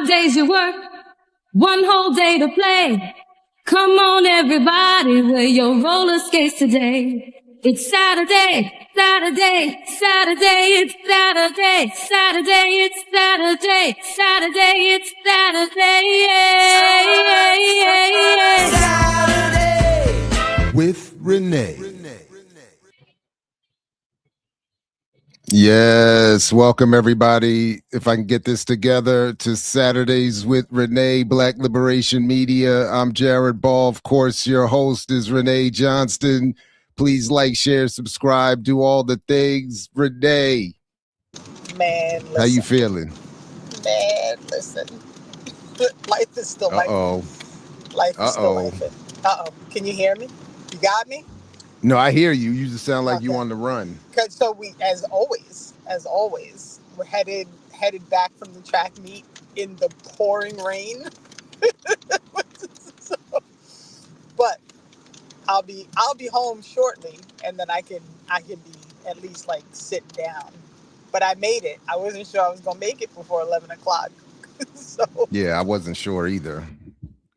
days you work, one whole day to play. Come on, everybody, wear your roller skates today. It's Saturday, Saturday, Saturday, it's Saturday, Saturday, it's Saturday, Saturday, it's Saturday, Saturday with Renee. Yes, welcome everybody. If I can get this together, to Saturdays with Renee, Black Liberation Media. I'm Jared Ball. Of course, your host is Renee Johnston. Please like, share, subscribe, do all the things. Renee, man, listen. How you feeling? Man, listen. Life is still life. Life is still life. Can you hear me? You got me? No, I hear you. You just sound like you on the run. So we, as always, we're headed back from the track meet in the pouring rain. But I'll be home shortly, and then I can be at least like sitting down. But I made it. I wasn't sure I was gonna make it before 11 o'clock. So yeah, I wasn't sure either,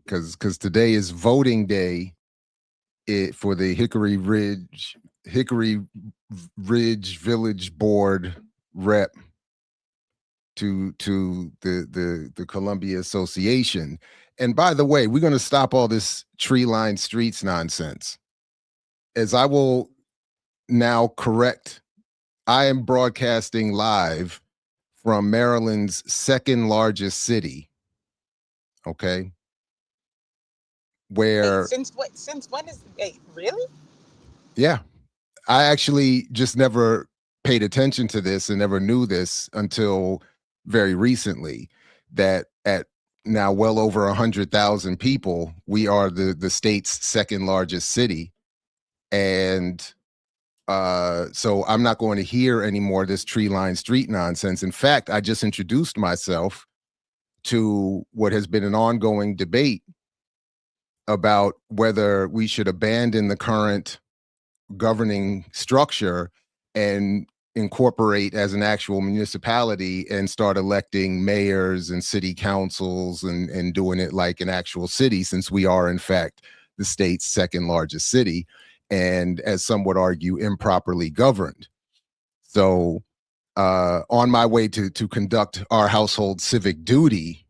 because today is voting day. For the Hickory Ridge Village Board rep to the Columbia Association. And by the way, we're going to stop all this tree-lined streets nonsense. As I will now correct, I am broadcasting live from Maryland's second largest city. Okay. Where since when is really? Yeah. I actually just never paid attention to this and never knew this until very recently, that at now well over 100,000 people, we are the state's second largest city. And so I'm not going to hear any more of this tree-lined street nonsense. In fact, I just introduced myself to what has been an ongoing debate about whether we should abandon the current governing structure and incorporate as an actual municipality and start electing mayors and city councils and doing it like an actual city, since we are in fact the state's second largest city, and as some would argue, improperly governed. So on my way to conduct our household civic duty,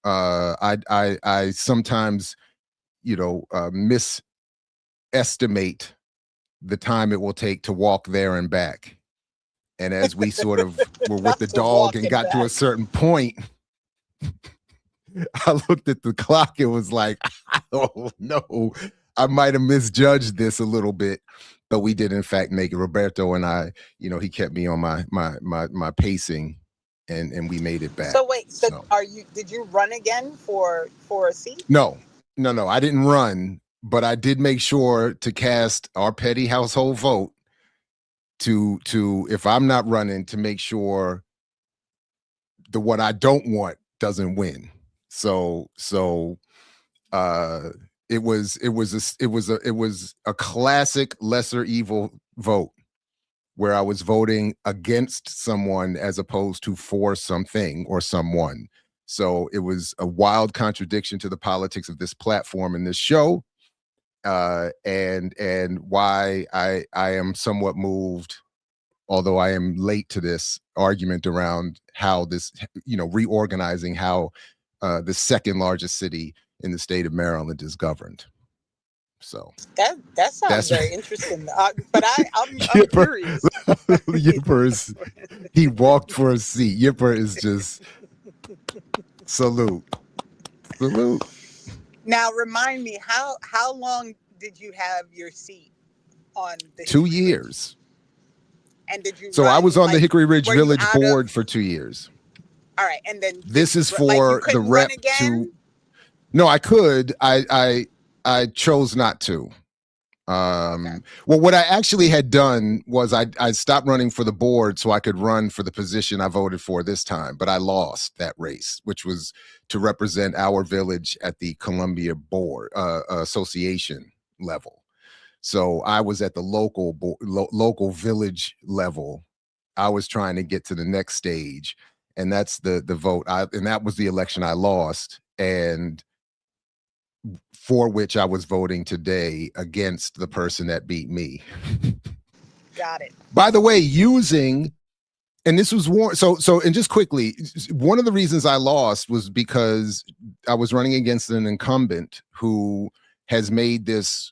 I sometimes misestimate the time it will take to walk there and back. And as we sort of were with the dog and got to a certain point, I looked at the clock. It was like, oh no, I might have misjudged this a little bit, but we did in fact make it. Roberto and I, he kept me on my pacing, and we made it back. So wait, did you run again for a seat? No, I didn't run, but I did make sure to cast our petty household vote to if I'm not running, to make sure the what I don't want doesn't win. So it was a classic lesser evil vote, where I was voting against someone as opposed to for something or someone. So it was a wild contradiction to the politics of this platform and this show, and why I am somewhat moved, although I am late to this argument around how this, reorganizing how the second largest city in the state of Maryland is governed. So that sounds very interesting. But I'm curious. Yipper he walked for a seat. Yipper is just salute. Now remind me, how long did you have your seat on the 2 years? And did you? So I was on the Hickory Ridge Village Board for 2 years. All right, and then this is for the rep to. No, I could. I chose not to. Okay. Well, what I actually had done was I stopped running for the board so I could run for the position I voted for this time, but I lost that race, which was to represent our village at the Columbia Board Association level. So I was at the local village level. I was trying to get to the next stage, and that's the vote. And that was the election I lost, and for which I was voting today against the person that beat me. Got it. By the way, and this was and just quickly, one of the reasons I lost was because I was running against an incumbent who has made this,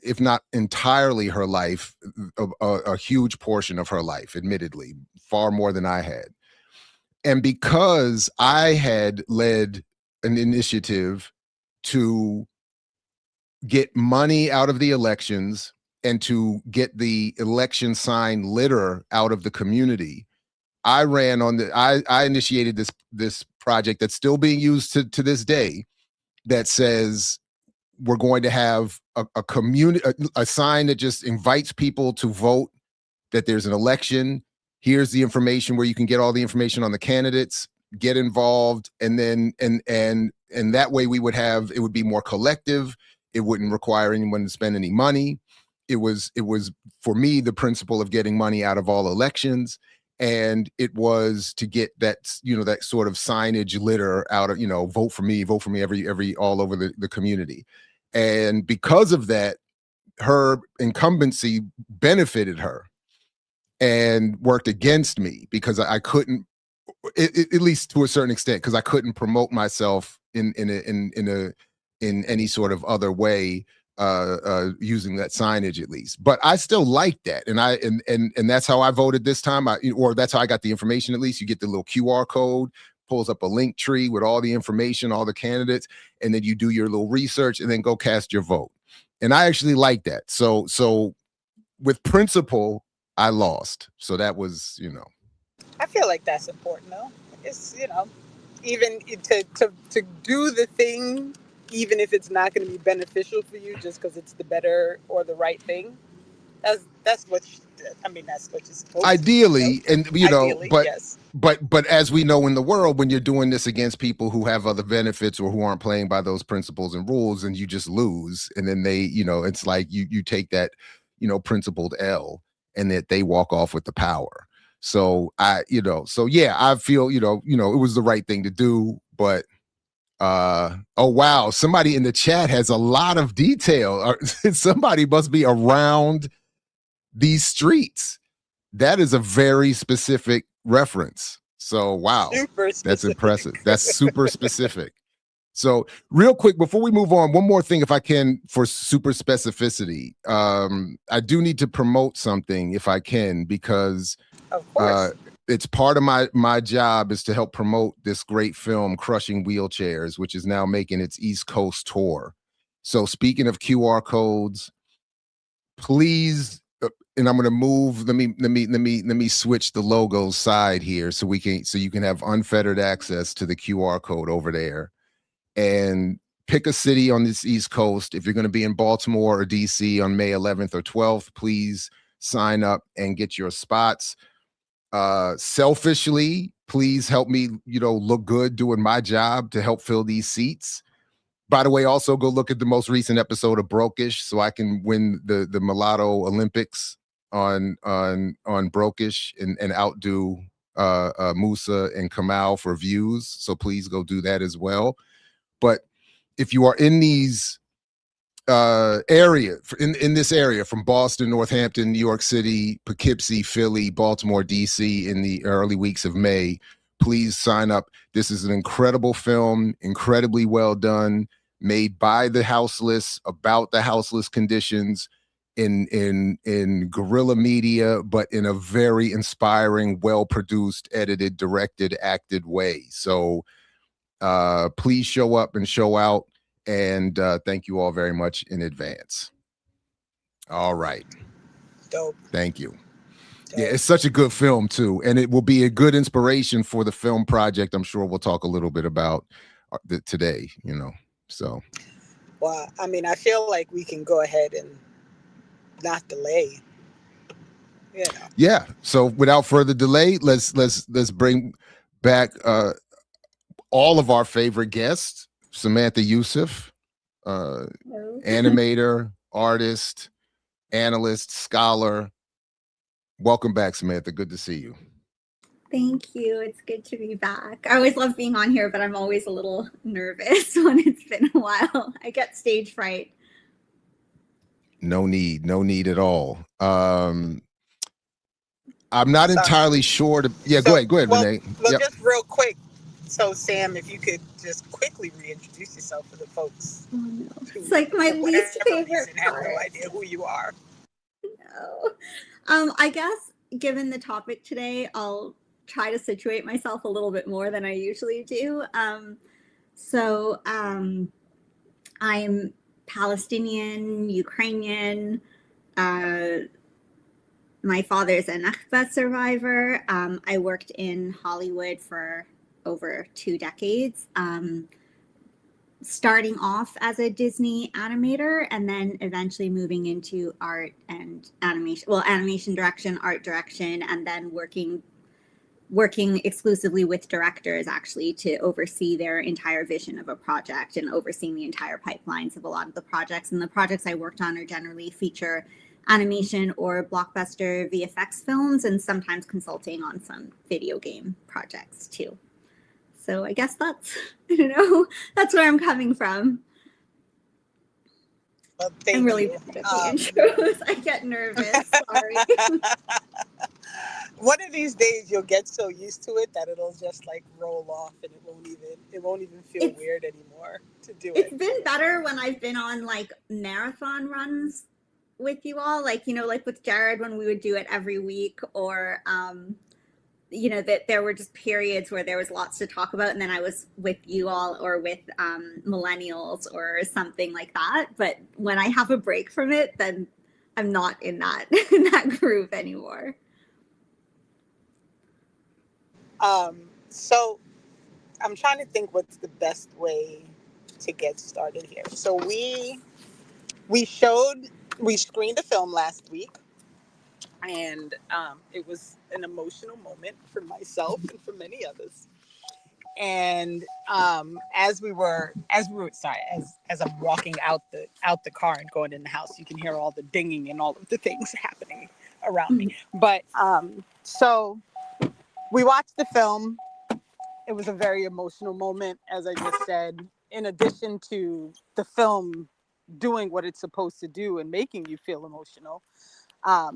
if not entirely her life, a huge portion of her life, admittedly, far more than I had. And because I had led an initiative to get money out of the elections and to get the election sign litter out of the community, I initiated this project that's still being used to this day, that says we're going to have a sign that just invites people to vote, that there's an election. Here's the information where you can get all the information on the candidates, get involved, and then and that way it would be more collective. It wouldn't require anyone to spend any money. It was for me the principle of getting money out of all elections, and it was to get that that sort of signage litter out of vote for me every all over the community. And because of that, her incumbency benefited her and worked against me, because I couldn't, at least to a certain extent, because I couldn't promote myself in any sort of other way using that signage, at least. But I still like that, and that's how I voted this time. Or that's how I got the information. At least you get the little QR code, pulls up a link tree with all the information, all the candidates, and then you do your little research and then go cast your vote. And I actually like that. So with principle, I lost. So that was, I feel like that's important, though. It's, even to do the thing, even if it's not going to be beneficial for you, just because it's the better or the right thing. That's what that's what you're supposed ideally, to do. And ideally, but yes. But as we know in the world, when you're doing this against people who have other benefits or who aren't playing by those principles and rules, and you just lose, and then they, it's like you take that, principled L, and that they walk off with the power. So I feel, it was the right thing to do. But oh wow, somebody in the chat has a lot of detail. Somebody must be around these streets. That is a very specific reference. So wow, that's impressive. That's super specific. So real quick, before we move on, one more thing, if I can, for super specificity. I do need to promote something if I can, because of course. It's part of my job is to help promote this great film, Crushing Wheelchairs, which is now making its East Coast tour. So speaking of QR codes, please, and I'm going to move. Let me switch the logo side here so you can have unfettered access to the QR code over there, and pick a city on this East Coast. If you're going to be in Baltimore or DC on May 11th or 12th, please sign up and get your spots. Selfishly, please help me, look good doing my job to help fill these seats. By the way, also go look at the most recent episode of Brokish so I can win the Mulatto Olympics on Brokish and outdo Musa and Kamal for views. So please go do that as well. But if you are in these in this area from Boston, Northampton, New York City, Poughkeepsie, Philly, Baltimore, DC in the early weeks of May, please sign up. This is an incredible film, incredibly well done, made by the houseless, about the houseless conditions in guerrilla media, but in a very inspiring, well-produced, edited, directed, acted way. So please show up and show out. And thank you all very much in advance. All right. Dope. Thank you. Dope. Yeah, it's such a good film too. And it will be a good inspiration for the film project. I'm sure we'll talk a little bit about today, so. Well, I feel like we can go ahead and not delay. Yeah. So without further delay, let's bring back all of our favorite guests. Samantha Youssef, animator, artist, analyst, scholar. Welcome back, Samantha. Good to see you. Thank you. It's good to be back. I always love being on here, but I'm always a little nervous when it's been a while. I get stage fright. No need at all. I'm not entirely sure go ahead, Renee. Well, Yep. just real quick. So, Sam, if you could just quickly reintroduce yourself for the folks. Oh no. It's like my least favorite part. part. Have no idea who you are. No. I guess given the topic today, I'll try to situate myself a little bit more than I usually do. I'm Palestinian, Ukrainian. My father's a Nakba survivor. I worked in Hollywood for over 2 decades, starting off as a Disney animator and then eventually moving into art and animation, animation direction, art direction, and then working exclusively with directors actually to oversee their entire vision of a project and overseeing the entire pipelines of a lot of the projects. And the projects I worked on are generally feature animation or blockbuster VFX films, and sometimes consulting on some video game projects too. So I guess that's, that's where I'm coming from. Well, I'm really bad at the intros. I get nervous. Sorry. One of these days you'll get so used to it that it'll just like roll off and it won't even feel weird anymore to do it. It's been better when I've been on like marathon runs with you all, like with Jared when we would do it every week, or that there were just periods where there was lots to talk about, and then I was with you all or with millennials or something like that. But when I have a break from it, then I'm not in that groove anymore. So I'm trying to think what's the best way to get started here. So we screened a film last week, and it was an emotional moment for myself and for many others. And as I'm walking out the car and going in the house, you can hear all the dinging and all of the things happening around me. But so we watched the film. It was a very emotional moment, as I just said. In addition to the film doing what it's supposed to do and making you feel emotional, I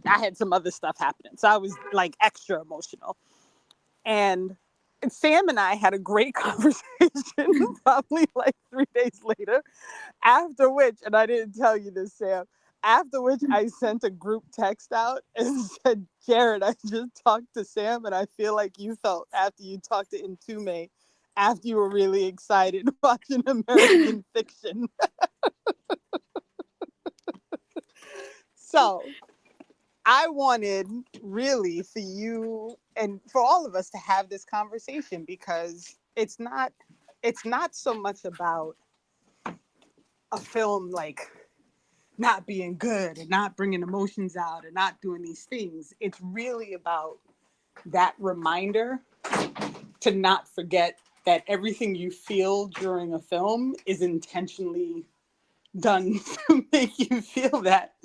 had some other stuff happening. So I was like extra emotional. And Sam and I had a great conversation probably like 3 days later, after which, and I didn't tell you this, Sam, after which I sent a group text out and said, Jared, I just talked to Sam and I feel like you felt after you talked to Intume, after you were really excited watching American Fiction. So I wanted really for you and for all of us to have this conversation, because it's not so much about a film like not being good and not bringing emotions out and not doing these things. It's really about that reminder to not forget that everything you feel during a film is intentionally done to make you feel that.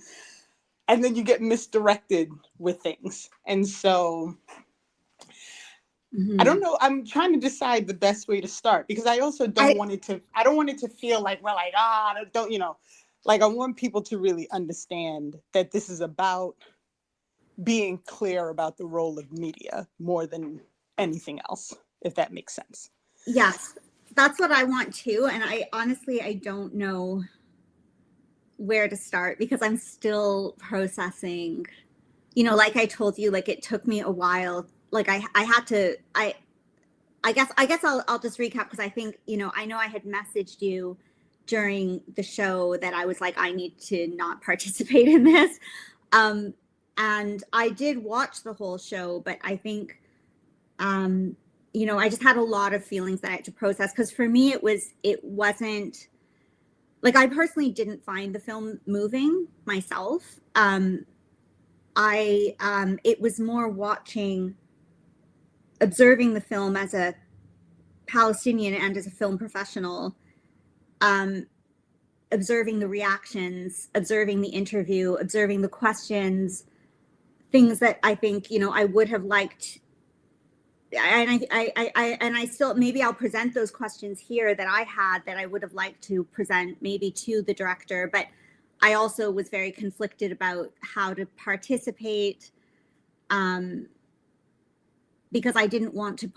And then you get misdirected with things. And so I don't know. I'm trying to decide the best way to start, because I also don't want it to feel like we're like, like I want people to really understand that this is about being clear about the role of media more than anything else, if that makes sense. Yes, that's what I want too. And I don't know where to start, because I'm still processing, like I told you, like it took me a while. Like I guess I'll just recap, because I think, I know I had messaged you during the show that I was like, I need to not participate in this. And I did watch the whole show, but I think, I just had a lot of feelings that I had to process, because for me, it wasn't like, I personally didn't find the film moving myself. It was more observing the film as a Palestinian and as a film professional, observing the reactions, observing the interview, observing the questions, things that I think, I would have liked I still, maybe I'll present those questions here that I had that I would have liked to present maybe to the director, but I also was very conflicted about how to participate, because I didn't want to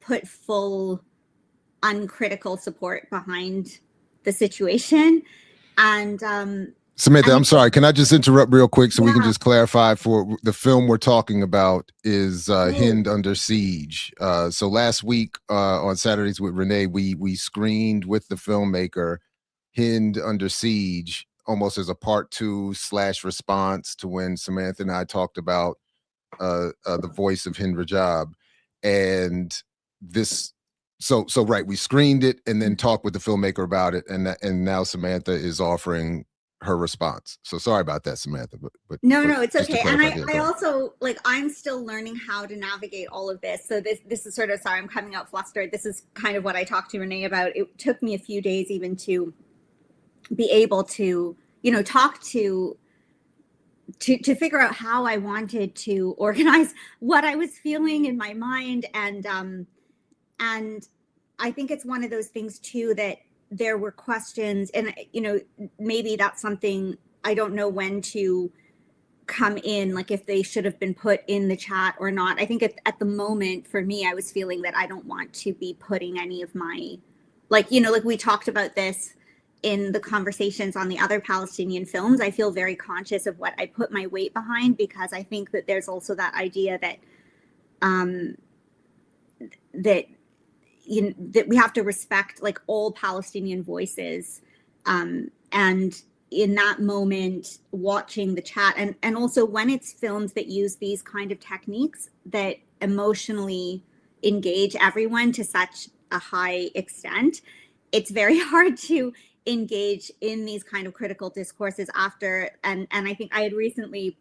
put full uncritical support behind the situation. And Samantha, I'm sorry. Can I just interrupt real quick so we can Yeah. just clarify for the film we're talking about is Hind Under Siege. So last week on Saturdays with Renee, we screened with the filmmaker Hind Under Siege, almost as a part 2 / response to when Samantha and I talked about the voice of Hind Rajab. And this, so right, we screened it and then talked with the filmmaker about it, and now Samantha is offering her response. So sorry about that, Samantha. But no, it's just to okay. And clarify, I also, like, I'm still learning how to navigate all of this. So this is sort of, sorry, I'm coming out flustered. This is kind of what I talked to Renee about. It took me a few days even to be able to, talk to figure out how I wanted to organize what I was feeling in my mind. And I think it's one of those things too, that there were questions, and maybe that's something, I don't know when to come in, like if they should have been put in the chat or not. I think at the moment for me, I was feeling that I don't want to be putting any of my, like we talked about this in the conversations on the other Palestinian films. I feel very conscious of what I put my weight behind, because I think that there's also that idea that that we have to respect, like, all Palestinian voices, and in that moment watching the chat, and also when it's films that use these kind of techniques that emotionally engage everyone to such a high extent, it's very hard to engage in these kind of critical discourses after. And I think I had recently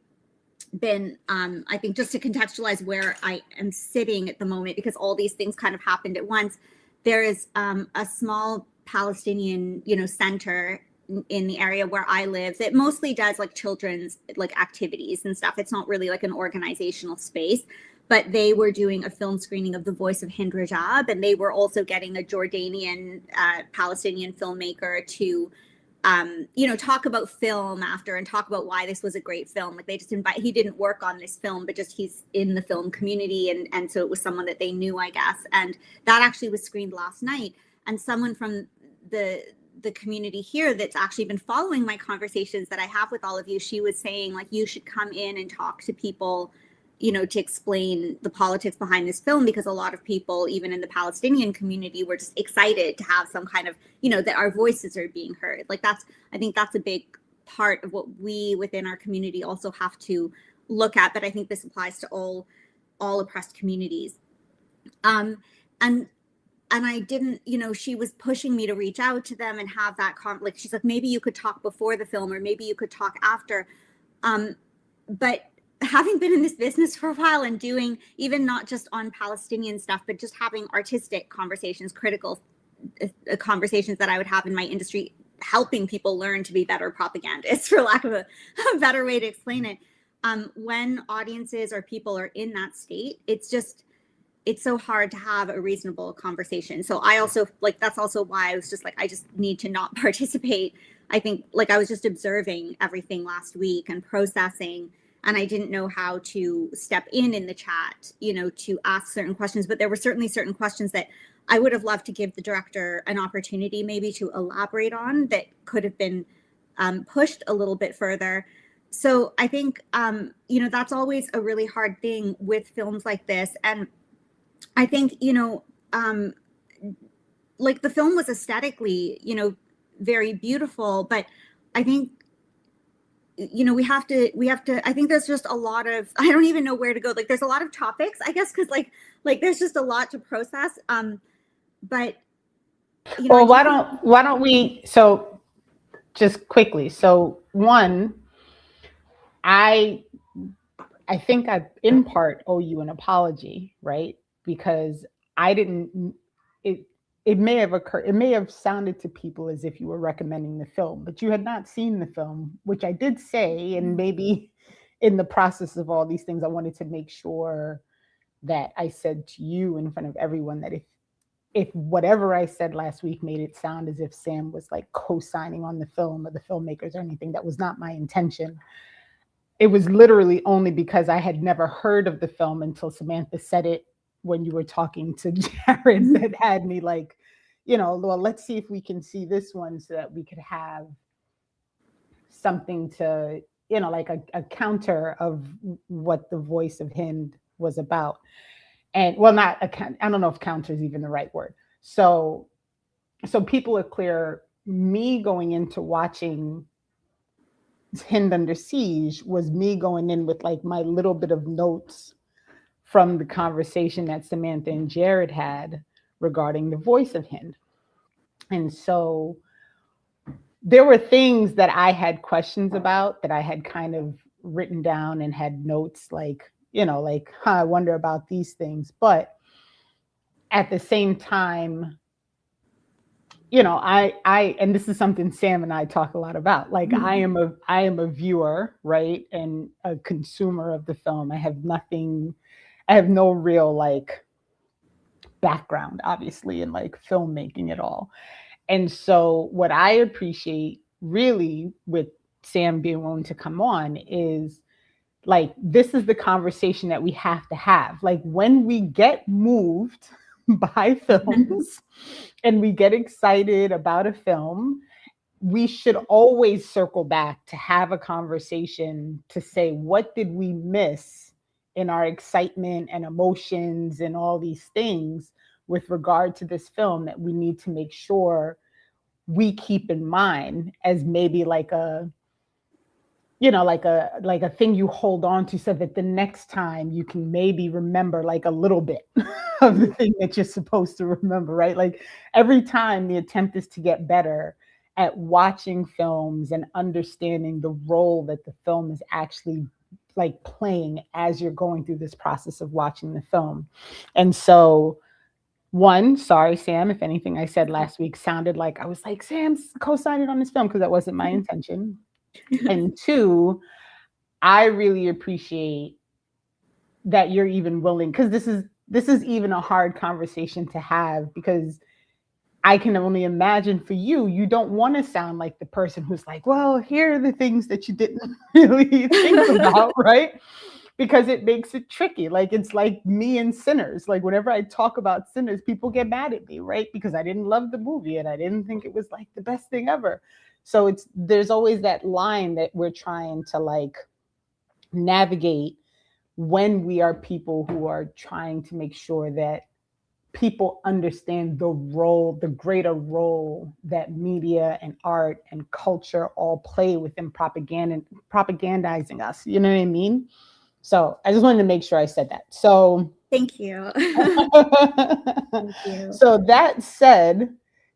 been, I think, just to contextualize where I am sitting at the moment, because all these things kind of happened at once. There is a small Palestinian, center in the area where I live that mostly does like children's like activities and stuff. It's not really like an organizational space, but they were doing a film screening of The Voice of Hind Rajab, and they were also getting a Jordanian Palestinian filmmaker to talk about film after and talk about why this was a great film. Like, they just he didn't work on this film, but just he's in the film community. And so it was someone that they knew, I guess. And that actually was screened last night. And someone from the community here that's actually been following my conversations that I have with all of you, she was saying, like, you should come in and talk to people, to explain the politics behind this film, because a lot of people, even in the Palestinian community, were just excited to have some kind of, that our voices are being heard. Like, I think that's a big part of what we within our community also have to look at. But I think this applies to all oppressed communities. And I didn't, she was pushing me to reach out to them and have that like, she's like, maybe you could talk before the film, or maybe you could talk after. But having been in this business for a while and doing even not just on Palestinian stuff, but just having artistic conversations, critical conversations that I would have in my industry, helping people learn to be better propagandists, for lack of a better way to explain it. When audiences or people are in that state, it's so hard to have a reasonable conversation. So I also, like, that's also why I was just like, I just need to not participate. I think, like, I was just observing everything last week and processing, and I didn't know how to step in the chat, to ask certain questions. But there were certainly certain questions that I would have loved to give the director an opportunity maybe to elaborate on, that could have been pushed a little bit further. So I think, that's always a really hard thing with films like this. And I think, like, the film was aesthetically, very beautiful, but I think, we have to, I think there's just a lot of, I don't even know where to go. Like, there's a lot of topics, I guess, because like there's just a lot to process. But, well, why don't we, so just quickly. So one, I think I, in part, owe you an apology, right? Because I didn't, it may have occurred, it may have sounded to people as if you were recommending the film, but you had not seen the film, which I did say, and maybe in the process of all these things, I wanted to make sure that I said to you in front of everyone that if whatever I said last week made it sound as if Sam was like co-signing on the film or the filmmakers or anything, that was not my intention. It was literally only because I had never heard of the film until Samantha said it when you were talking to Jared that had me like, well, let's see if we can see this one so that we could have something to, like a counter of what the voice of Hind was about. And well, not I don't know if counter is even the right word. So people are clear. Me going into watching Hind Under Siege was me going in with like my little bit of notes from the conversation that Samantha and Jared had regarding the voice of Hind. And so there were things that I had questions about that I had kind of written down and had notes like, I wonder about these things. But at the same time, I and this is something Sam and I talk a lot about. Like I am a viewer, right? And a consumer of the film. I have no real like background, obviously, in like filmmaking at all. And so what I appreciate really with Sam being willing to come on is like, this is the conversation that we have to have. Like when we get moved by films and we get excited about a film, we should always circle back to have a conversation to say, what did we miss in our excitement and emotions and all these things with regard to this film that we need to make sure we keep in mind as maybe like a thing you hold on to so that the next time you can maybe remember like a little bit of the thing that you're supposed to remember, right? Like every time the attempt is to get better at watching films and understanding the role that the film is actually like playing as you're going through this process of watching the film. And so sorry, Sam, if anything I said last week sounded like I was like, Sam's co-signing on this film, because that wasn't my intention. And two, I really appreciate that you're even willing, because this is even a hard conversation to have, because I can only imagine for you don't want to sound like the person who's like, well, here are the things that you didn't really think about, right? Because it makes it tricky. Like it's like me and Sinners. Like whenever I talk about Sinners, people get mad at me, right? Because I didn't love the movie and I didn't think it was like the best thing ever. So there's always that line that we're trying to like navigate when we are people who are trying to make sure that people understand the greater role that media and art and culture all play within propagandizing us. You know what I mean? So I just wanted to make sure I said that. So thank you. Thank you. So that said,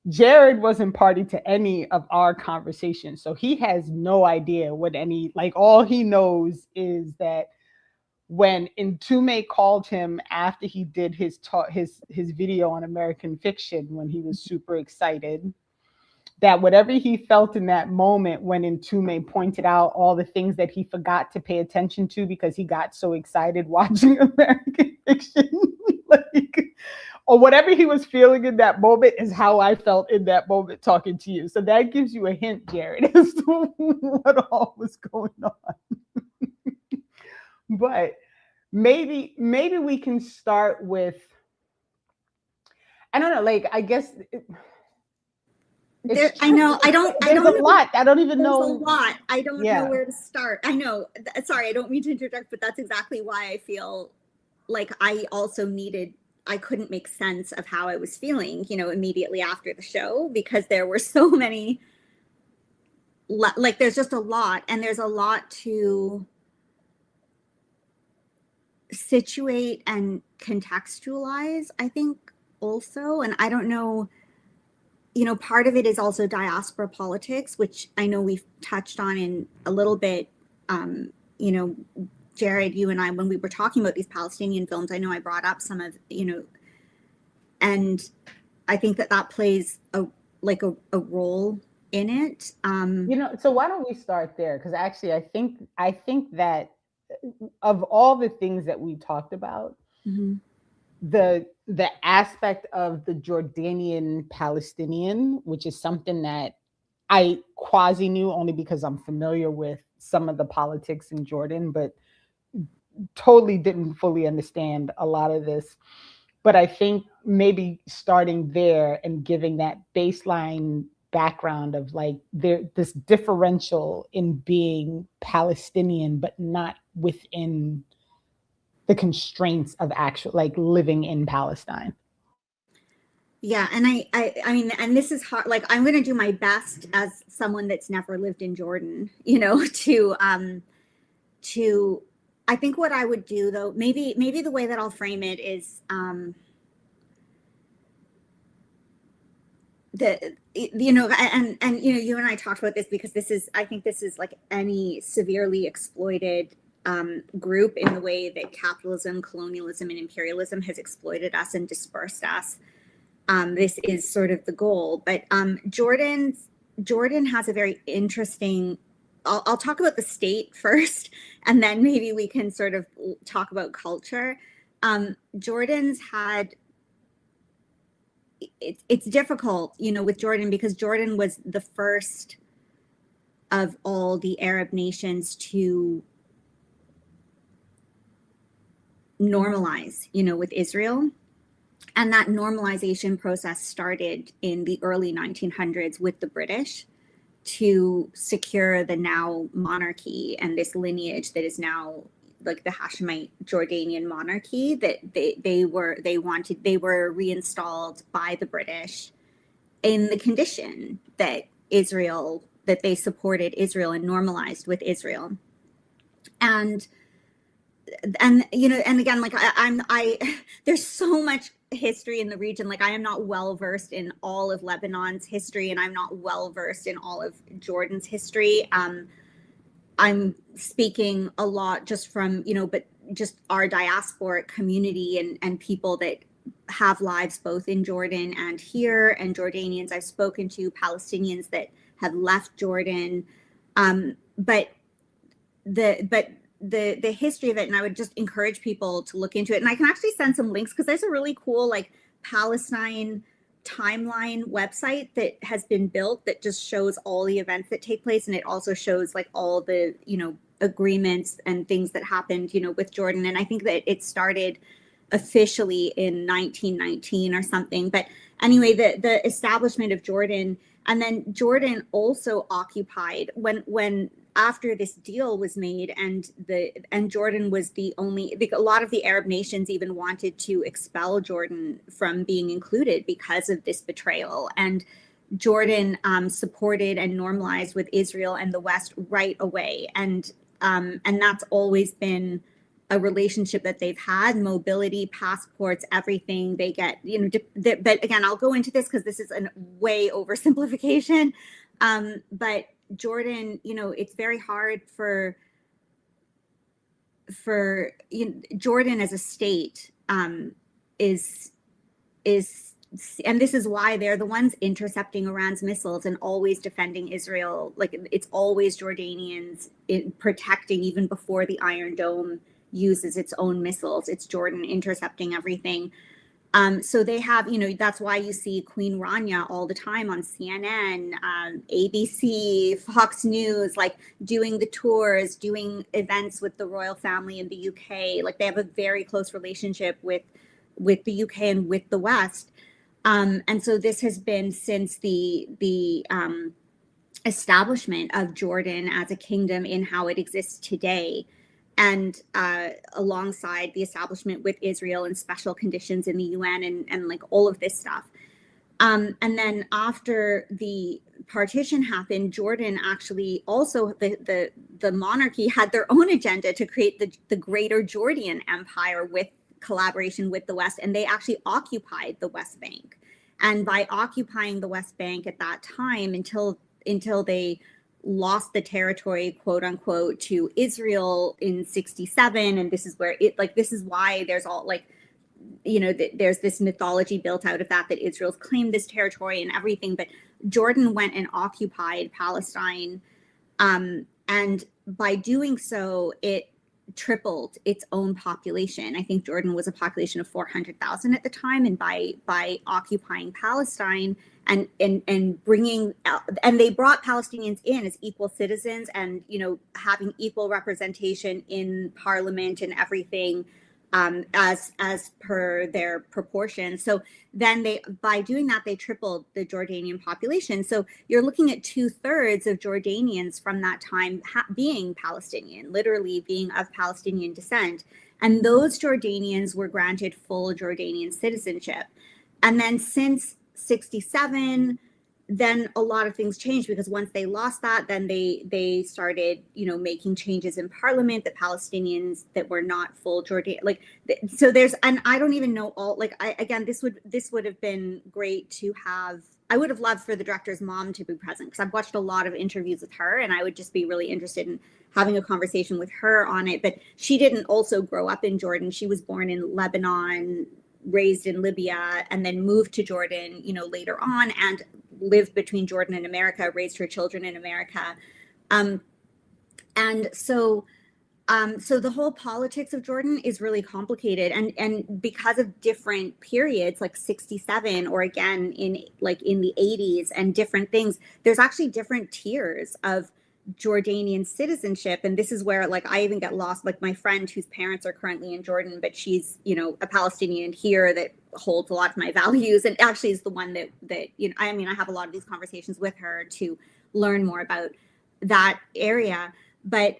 Jared wasn't party to any of our conversations. So he has no idea what all he knows is that when Ntume called him after he did his video on American Fiction, when he was super excited, that whatever he felt in that moment when Ntume pointed out all the things that he forgot to pay attention to because he got so excited watching American Fiction, or whatever he was feeling in that moment is how I felt in that moment talking to you. So that gives you a hint, Jared, as to what all was going on. But maybe we can start with, I don't know, like, I guess I know. I don't. There's a lot. I don't even know. There's a lot. I don't know where to start. I know. Sorry, I don't mean to interject, but that's exactly why I feel like I also I couldn't make sense of how I was feeling, immediately after the show, because there were so many, like, there's just a lot, and there's a lot to situate and contextualize, I think, also. And I don't know, part of it is also diaspora politics, which I know we've touched on in a little bit. Jared, you and I, when we were talking about these Palestinian films, I know I brought up some of, and I think that plays a role in it. So why don't we start there? Because actually, I think that of all the things that we talked about, Mm-hmm. the aspect of the Jordanian Palestinian, which is something that I quasi knew only because I'm familiar with some of the politics in Jordan, but totally didn't fully understand a lot of this. But I think maybe starting there and giving that baseline background of like this differential in being Palestinian, but not within the constraints of actual like living in Palestine. Yeah, and I mean, and this is hard. Like, I'm going to do my best as someone that's never lived in Jordan, you know, to. I think what I would do though, maybe the way that I'll frame it is you know, and you know, you and I talked about this because I think this is like any severely exploited group in the way that capitalism, colonialism, and imperialism has exploited us and dispersed us. This is sort of the goal, but Jordan has a very interesting. I'll talk about the state first, and then maybe we can sort of talk about culture. Jordan's had. It's difficult, you know, with Jordan because Jordan was the first of all the Arab nations to normalize, you know, with Israel. And that normalization process started in the early 1900s with the British to secure the now monarchy and this lineage that is now like the Hashemite Jordanian monarchy that they were reinstalled by the British in the condition that they supported Israel and normalized with Israel. And you know, and again, like I there's so much history in the region. Like I am not well versed in all of Lebanon's history, and I'm not well versed in all of Jordan's history. I'm speaking a lot just from, you know, but just our diasporic community and people that have lives both in Jordan and here, and Jordanians I've spoken to, Palestinians that have left Jordan, but the history of it, and I would just encourage people to look into it. And I can actually send some links because there's a really cool like Palestine timeline website that has been built that just shows all the events that take place, and it also shows like all the, you know, agreements and things that happened, you know, with Jordan. And I think that it started officially in 1919 or something. But anyway, the establishment of Jordan, and then Jordan also occupied when after this deal was made, and Jordan was the only, a lot of the Arab nations even wanted to expel Jordan from being included because of this betrayal. And Jordan supported and normalized with Israel and the West right away. And that's always been a relationship that they've had, mobility, passports, everything they get, you know, but again, I'll go into this because this is a way oversimplification. But Jordan, you know, it's very hard for you know, Jordan as a state is, and this is why they're the ones intercepting Iran's missiles and always defending Israel. Like it's always Jordanians protecting, even before the Iron Dome uses its own missiles. It's Jordan intercepting everything. So they have, you know, that's why you see Queen Rania all the time on CNN, ABC, Fox News, like doing the tours, doing events with the royal family in the UK. Like they have a very close relationship with the UK and with the West. And so this has been since the establishment of Jordan as a kingdom in how it exists today. And alongside the establishment with Israel and special conditions in the UN and like all of this stuff. And then after the partition happened, Jordan actually also, the monarchy had their own agenda to create the greater Jordan empire with collaboration with the West. And they actually occupied the West Bank. And by occupying the West Bank at that time, until they lost the territory, quote unquote, to Israel in 1967. And this is where this is why there's all like, you know, there's this mythology built out of that Israel's claimed this territory and everything. But Jordan went and occupied Palestine. And by doing so, it tripled its own population. I think Jordan was a population of 400,000 at the time, and by occupying Palestine and bringing out, and they brought Palestinians in as equal citizens, and having equal representation in parliament and everything, as per their proportion. So then by doing that, they tripled the Jordanian population. So you're looking at 2/3 of Jordanians from that time being Palestinian, literally being of Palestinian descent. And those Jordanians were granted full Jordanian citizenship. And then since 1967, then a lot of things changed, because once they lost that, then they started making changes in parliament. The Palestinians that were not full Jordan, so there's, and I don't even know all, this would have been great to have. I would have loved for the director's mom to be present, because I've watched a lot of interviews with her, and I would just be really interested in having a conversation with her on it. But she didn't also grow up in Jordan. She was born in Lebanon, raised in Libya, and then moved to Jordan, later on, and lived between Jordan and America, raised her children in America. And so the whole politics of Jordan is really complicated. And because of different periods, like 1967, or again, in the 1980s, and different things, there's actually different tiers of Jordanian citizenship. And this is where I even get lost. My friend whose parents are currently in Jordan, but she's a Palestinian here that holds a lot of my values, and actually is the one that I have a lot of these conversations with her to learn more about that area. But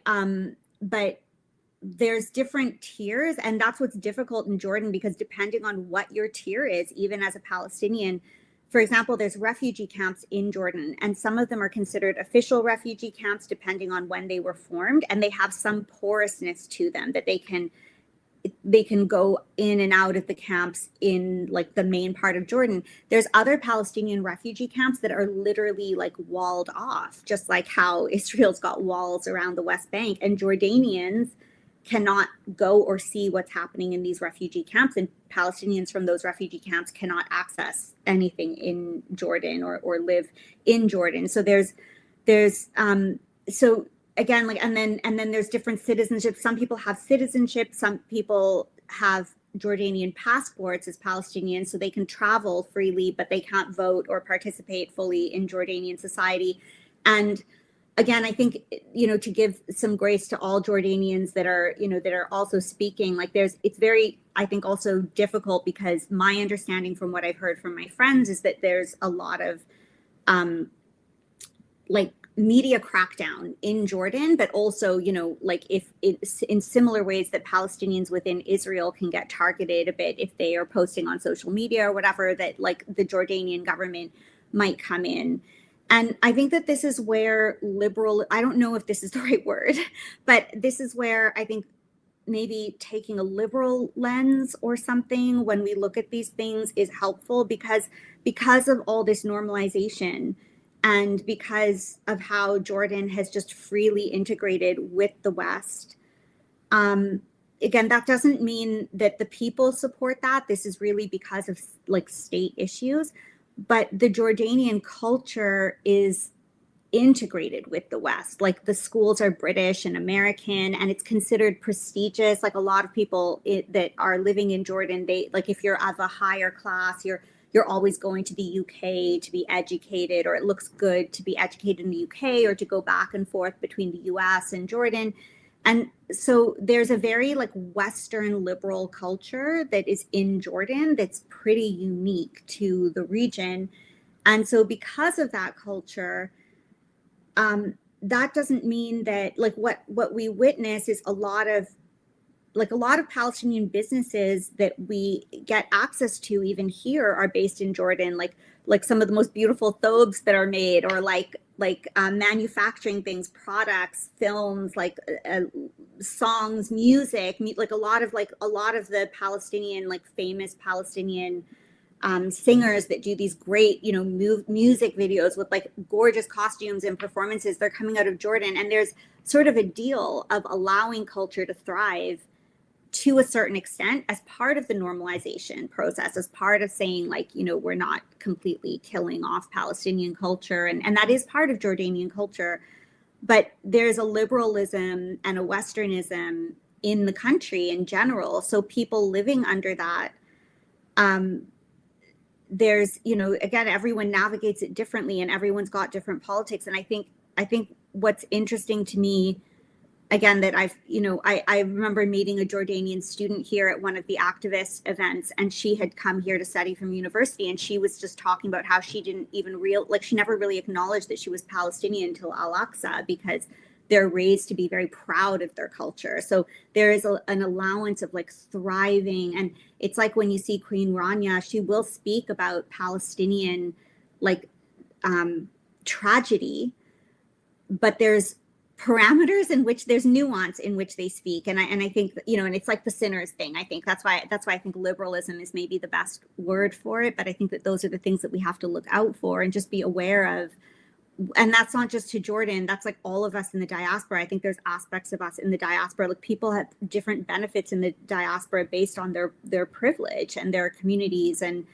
there's different tiers, and that's what's difficult in Jordan, because depending on what your tier is, even as a Palestinian, for example, there's refugee camps in Jordan, and some of them are considered official refugee camps depending on when they were formed, and they have some porousness to them that they can go in and out of the camps in the main part of Jordan. There's other Palestinian refugee camps that are literally walled off, just like how Israel's got walls around the West Bank, and Jordanians cannot go or see what's happening in these refugee camps, and Palestinians from those refugee camps cannot access anything in Jordan or live in Jordan. So so again, and then there's different citizenship. Some people have citizenship, some people have Jordanian passports as Palestinians, so they can travel freely, but they can't vote or participate fully in Jordanian society. And again, I think, to give some grace to all Jordanians that are also speaking, it's very, I think, also difficult, because my understanding from what I've heard from my friends is that there's a lot of media crackdown in Jordan, but also, if it's in similar ways that Palestinians within Israel can get targeted a bit if they are posting on social media or whatever, that the Jordanian government might come in. And I think that this is where I don't know if this is the right word, but this is where I think maybe taking a liberal lens or something when we look at these things is helpful, because of all this normalization, and because of how Jordan has just freely integrated with the West. Again, that doesn't mean that the people support that. This is really because of state issues. But the Jordanian culture is integrated with the West. The schools are British and American, and it's considered prestigious. A lot of people that are living in Jordan, they if you're of a higher class, you're always going to the UK to be educated, or it looks good to be educated in the UK, or to go back and forth between the US and Jordan. And so there's a very Western liberal culture that is in Jordan that's pretty unique to the region. And so because of that culture, that doesn't mean that what we witness is a lot of Palestinian businesses that we get access to even here are based in Jordan, like some of the most beautiful thobes that are made, or manufacturing things, products, films, songs, music, a lot of the Palestinian, famous Palestinian singers that do these great, music videos with gorgeous costumes and performances. They're coming out of Jordan, and there's sort of a deal of allowing culture to thrive to a certain extent as part of the normalization process, as part of saying we're not completely killing off Palestinian culture, and that is part of Jordanian culture. But there's a liberalism and a Westernism in the country in general. So people living under that, there's, you know, again, everyone navigates it differently and everyone's got different politics. And I think what's interesting to me, again, that I've, you know, I remember meeting a Jordanian student here at one of the activist events, and she had come here to study from university, and she was just talking about how she didn't even she never really acknowledged that she was Palestinian until Al-Aqsa, because they're raised to be very proud of their culture. So there is an allowance of like thriving. And it's like when you see Queen Rania, she will speak about Palestinian like tragedy, but there's parameters in which there's nuance in which they speak. And I think, you know, and it's like the sinners thing. I think that's why I think liberalism is maybe the best word for it. But I think that those are the things that we have to look out for and just be aware of. And that's not just to Jordan, that's like all of us in the diaspora. I think there's aspects of us in the diaspora, like people have different benefits in the diaspora based on their privilege and their communities. And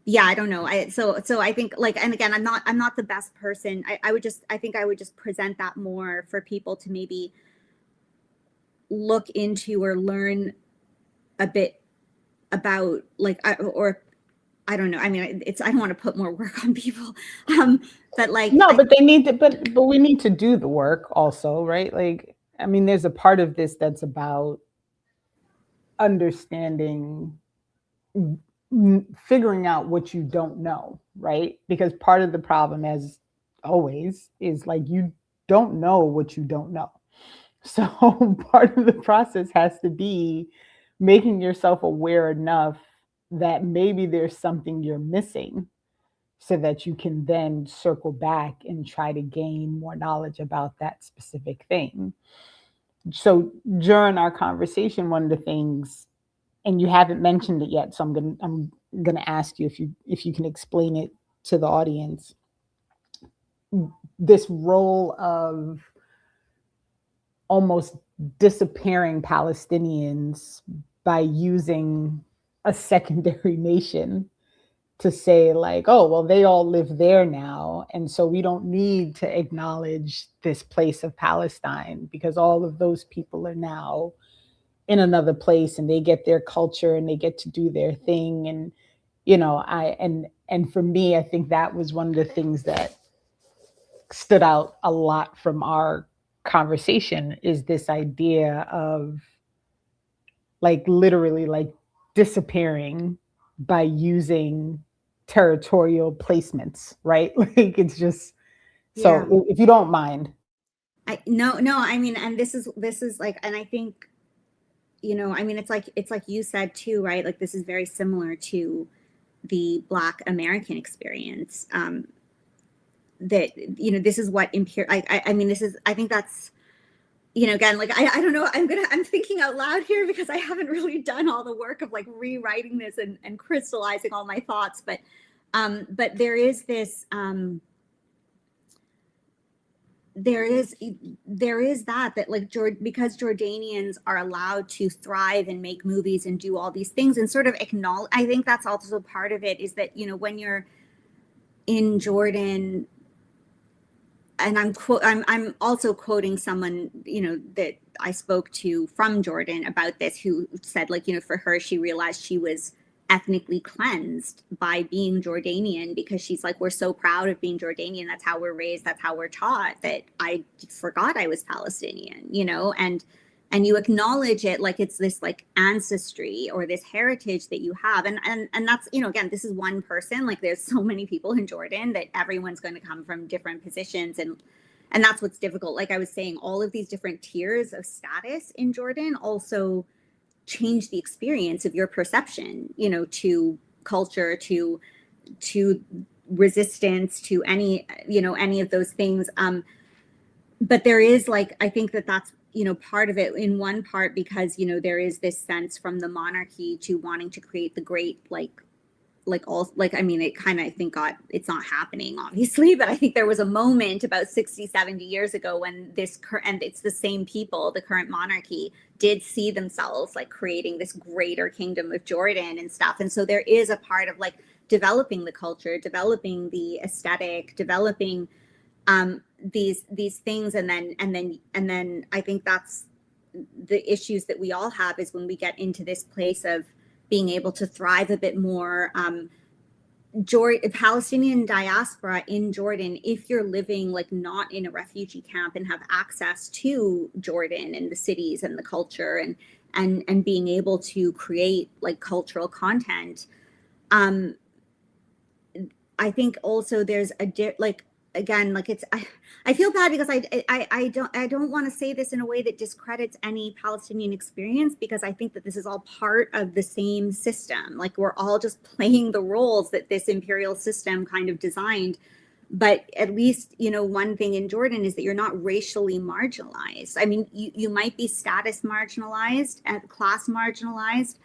yeah, I don't know. So I think, like, and again, I'm not the best person. I would just present that more for people to maybe look into or learn a bit about, like, or I don't know. I mean, I don't want to put more work on people, but like, no, but they need to, but we need to do the work also, right? Like, I mean, there's a part of this that's about understanding, figuring out what you don't know, right? Because part of the problem, as always, is like you don't know what you don't know. So part of the process has to be making yourself aware enough that maybe there's something you're missing, so that you can then circle back and try to gain more knowledge about that specific thing. So during our conversation, one of the things, and you haven't mentioned it yet, so I'm gonna ask you if you can explain it to the audience. This role of almost disappearing Palestinians by using a secondary nation to say, like, oh, well, they all live there now, and so we don't need to acknowledge this place of Palestine because all of those people are now in another place and they get their culture and they get to do their thing. And, you know, and for me, I think that was one of the things that stood out a lot from our conversation, is this idea of like literally like disappearing by using territorial placements, right? Like, it's just, so yeah. if you don't mind. No, I mean, and this is like, and I think, you know, I mean, it's like you said too, right? Like, this is very similar to the Black American experience. That, you know, this is what I mean, this is, I think that's, you know, again, like, I don't know, I'm thinking out loud here because I haven't really done all the work of like rewriting this and crystallizing all my thoughts. But there is this, there is that like because Jordanians are allowed to thrive and make movies and do all these things and sort of acknowledge, I think that's also part of it, is that, you know, when you're in Jordan, and I'm also quoting someone, you know, that I spoke to from Jordan about this, who said, like, you know, for her, she realized she was ethnically cleansed by being Jordanian, because she's like, we're so proud of being Jordanian. That's how we're raised. That's how we're taught, that I forgot I was Palestinian, you know, and you acknowledge it like it's this like ancestry or this heritage that you have. And that's, you know, again, this is one person, like there's so many people in Jordan that everyone's going to come from different positions. And that's what's difficult. Like I was saying, all of these different tiers of status in Jordan also change the experience of your perception, you know, to culture, to resistance, to any, you know, any of those things. But there is like, I think that's, you know, part of it, in one part, because, you know, there is this sense from the monarchy to wanting to create the great, I mean, it kind of, I think it's not happening, obviously, but I think there was a moment about 60, 70 years ago when and it's the same people, the current monarchy, did see themselves like creating this greater kingdom of Jordan and stuff. And so there is a part of like developing the culture, developing the aesthetic, developing these things, and then I think that's the issues that we all have is when we get into this place of being able to thrive a bit more. Palestinian diaspora in Jordan, if you're living like not in a refugee camp and have access to Jordan and the cities and the culture and being able to create like cultural content, I think also there's again, like I feel bad because I don't want to say this in a way that discredits any Palestinian experience, because I think that this is all part of the same system. Like we're all just playing the roles that this imperial system kind of designed. But at least, you know, one thing in Jordan is that you're not racially marginalized. I mean, you might be status marginalized and class marginalized,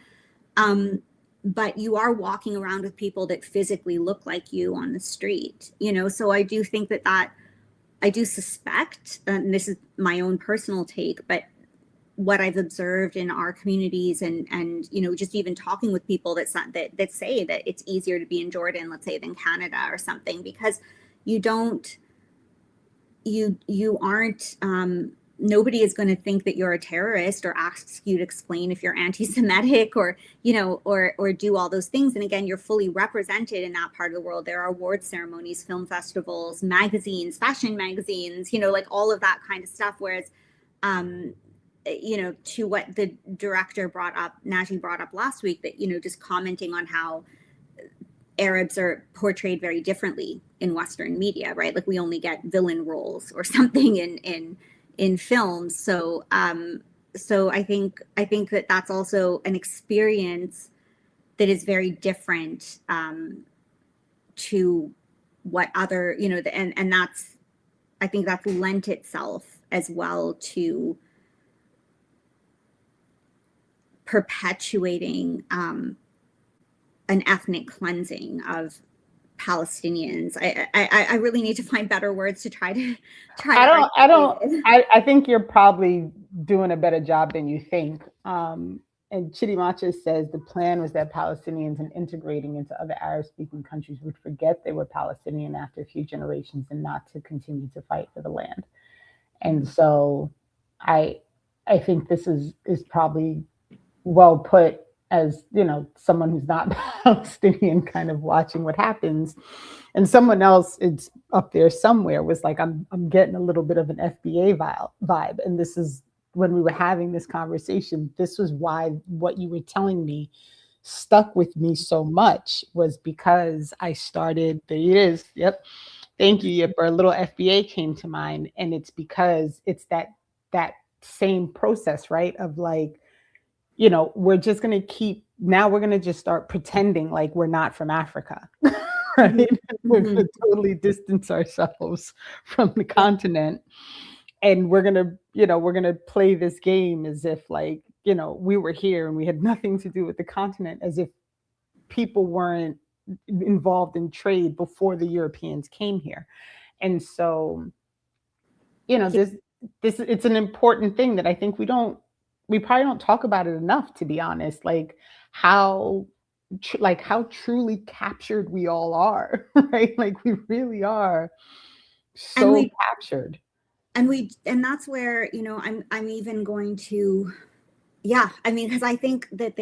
but you are walking around with people that physically look like you on the street, you know? So I do think that I do suspect, and this is my own personal take, but what I've observed in our communities and you know, just even talking with people that say that it's easier to be in Jordan, let's say, than Canada or something, because you aren't, nobody is going to think that you're a terrorist or ask you to explain if you're anti-Semitic or, you know, or do all those things. And again, you're fully represented in that part of the world. There are award ceremonies, film festivals, magazines, fashion magazines, you know, like all of that kind of stuff. Whereas, you know, to what the director Najee brought up last week, that, you know, just commenting on how Arabs are portrayed very differently in Western media, right? Like we only get villain roles or something in films. So so I think that that's also an experience that is very different to what other, you know, and that's, I think that's lent itself as well to perpetuating an ethnic cleansing of Palestinians. I really need to find better words to try to. I think you're probably doing a better job than you think. And Chidimachis says the plan was that Palestinians in integrating into other Arab-speaking countries would forget they were Palestinian after a few generations and not to continue to fight for the land. And so I think this is probably well put, as, you know, someone who's not Palestinian kind of watching what happens. And someone else, it's up there somewhere, was like, I'm getting a little bit of an FBA vibe. And this is when we were having this conversation, this was why what you were telling me stuck with me so much, was because I started, there it is. Yep. Thank you, Yipper. A little FBA came to mind. And it's because it's that same process, right? Of like, you know, we're just going to just start pretending like we're not from Africa, right? Mm-hmm. We're going to totally distance ourselves from the continent. And we're going to play this game as if, like, you know, we were here and we had nothing to do with the continent, as if people weren't involved in trade before the Europeans came here. And so, you know, this it's an important thing that I think we probably don't talk about it enough, to be honest, like how truly captured we all are, right? Like we really are so captured. And that's where, you know, I'm even going to, yeah, I mean, because I think that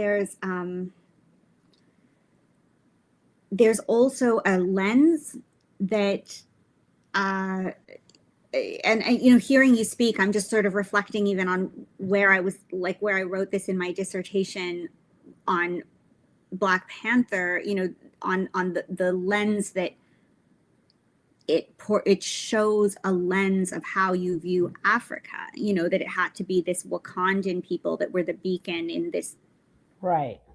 there's also a lens that and you know, hearing you speak, I'm just sort of reflecting even on where I wrote this in my dissertation on Black Panther, you know, on the lens that it shows a lens of how you view Africa, you know, that it had to be this Wakandan people that were the beacon in this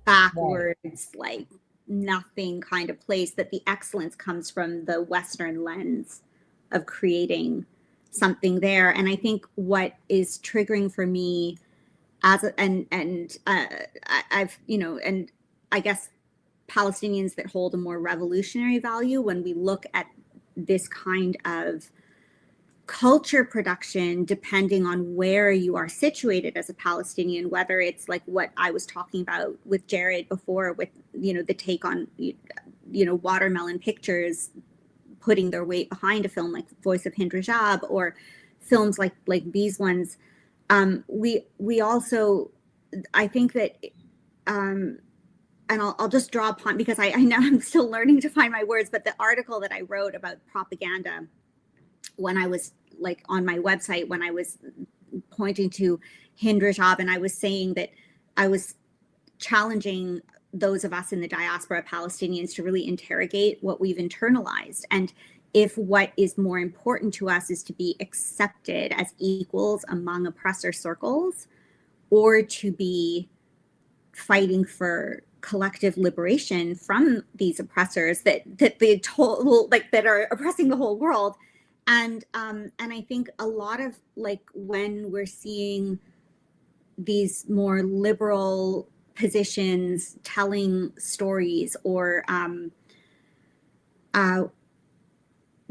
backwards, like nothing kind of place, that the excellence comes from the Western lens of creating something there. And I think what is triggering for me I've, you know, and I guess Palestinians that hold a more revolutionary value, when we look at this kind of culture production, depending on where you are situated as a Palestinian, whether it's like what I was talking about with Jared before, with, you know, the take on, you know, Watermelon Pictures putting their weight behind a film like Voice of Hind Rajab, or films like these ones, We also, I think that, and I'll just draw upon, because I know I'm still learning to find my words, but the article that I wrote about propaganda when I was like on my website, when I was pointing to Hind Rajab, and I was saying that I was challenging those of us in the diaspora, Palestinians, to really interrogate what we've internalized. And if what is more important to us is to be accepted as equals among oppressor circles, or to be fighting for collective liberation from these oppressors that are oppressing the whole world. And I think a lot of, like, when we're seeing these more liberal positions telling stories, or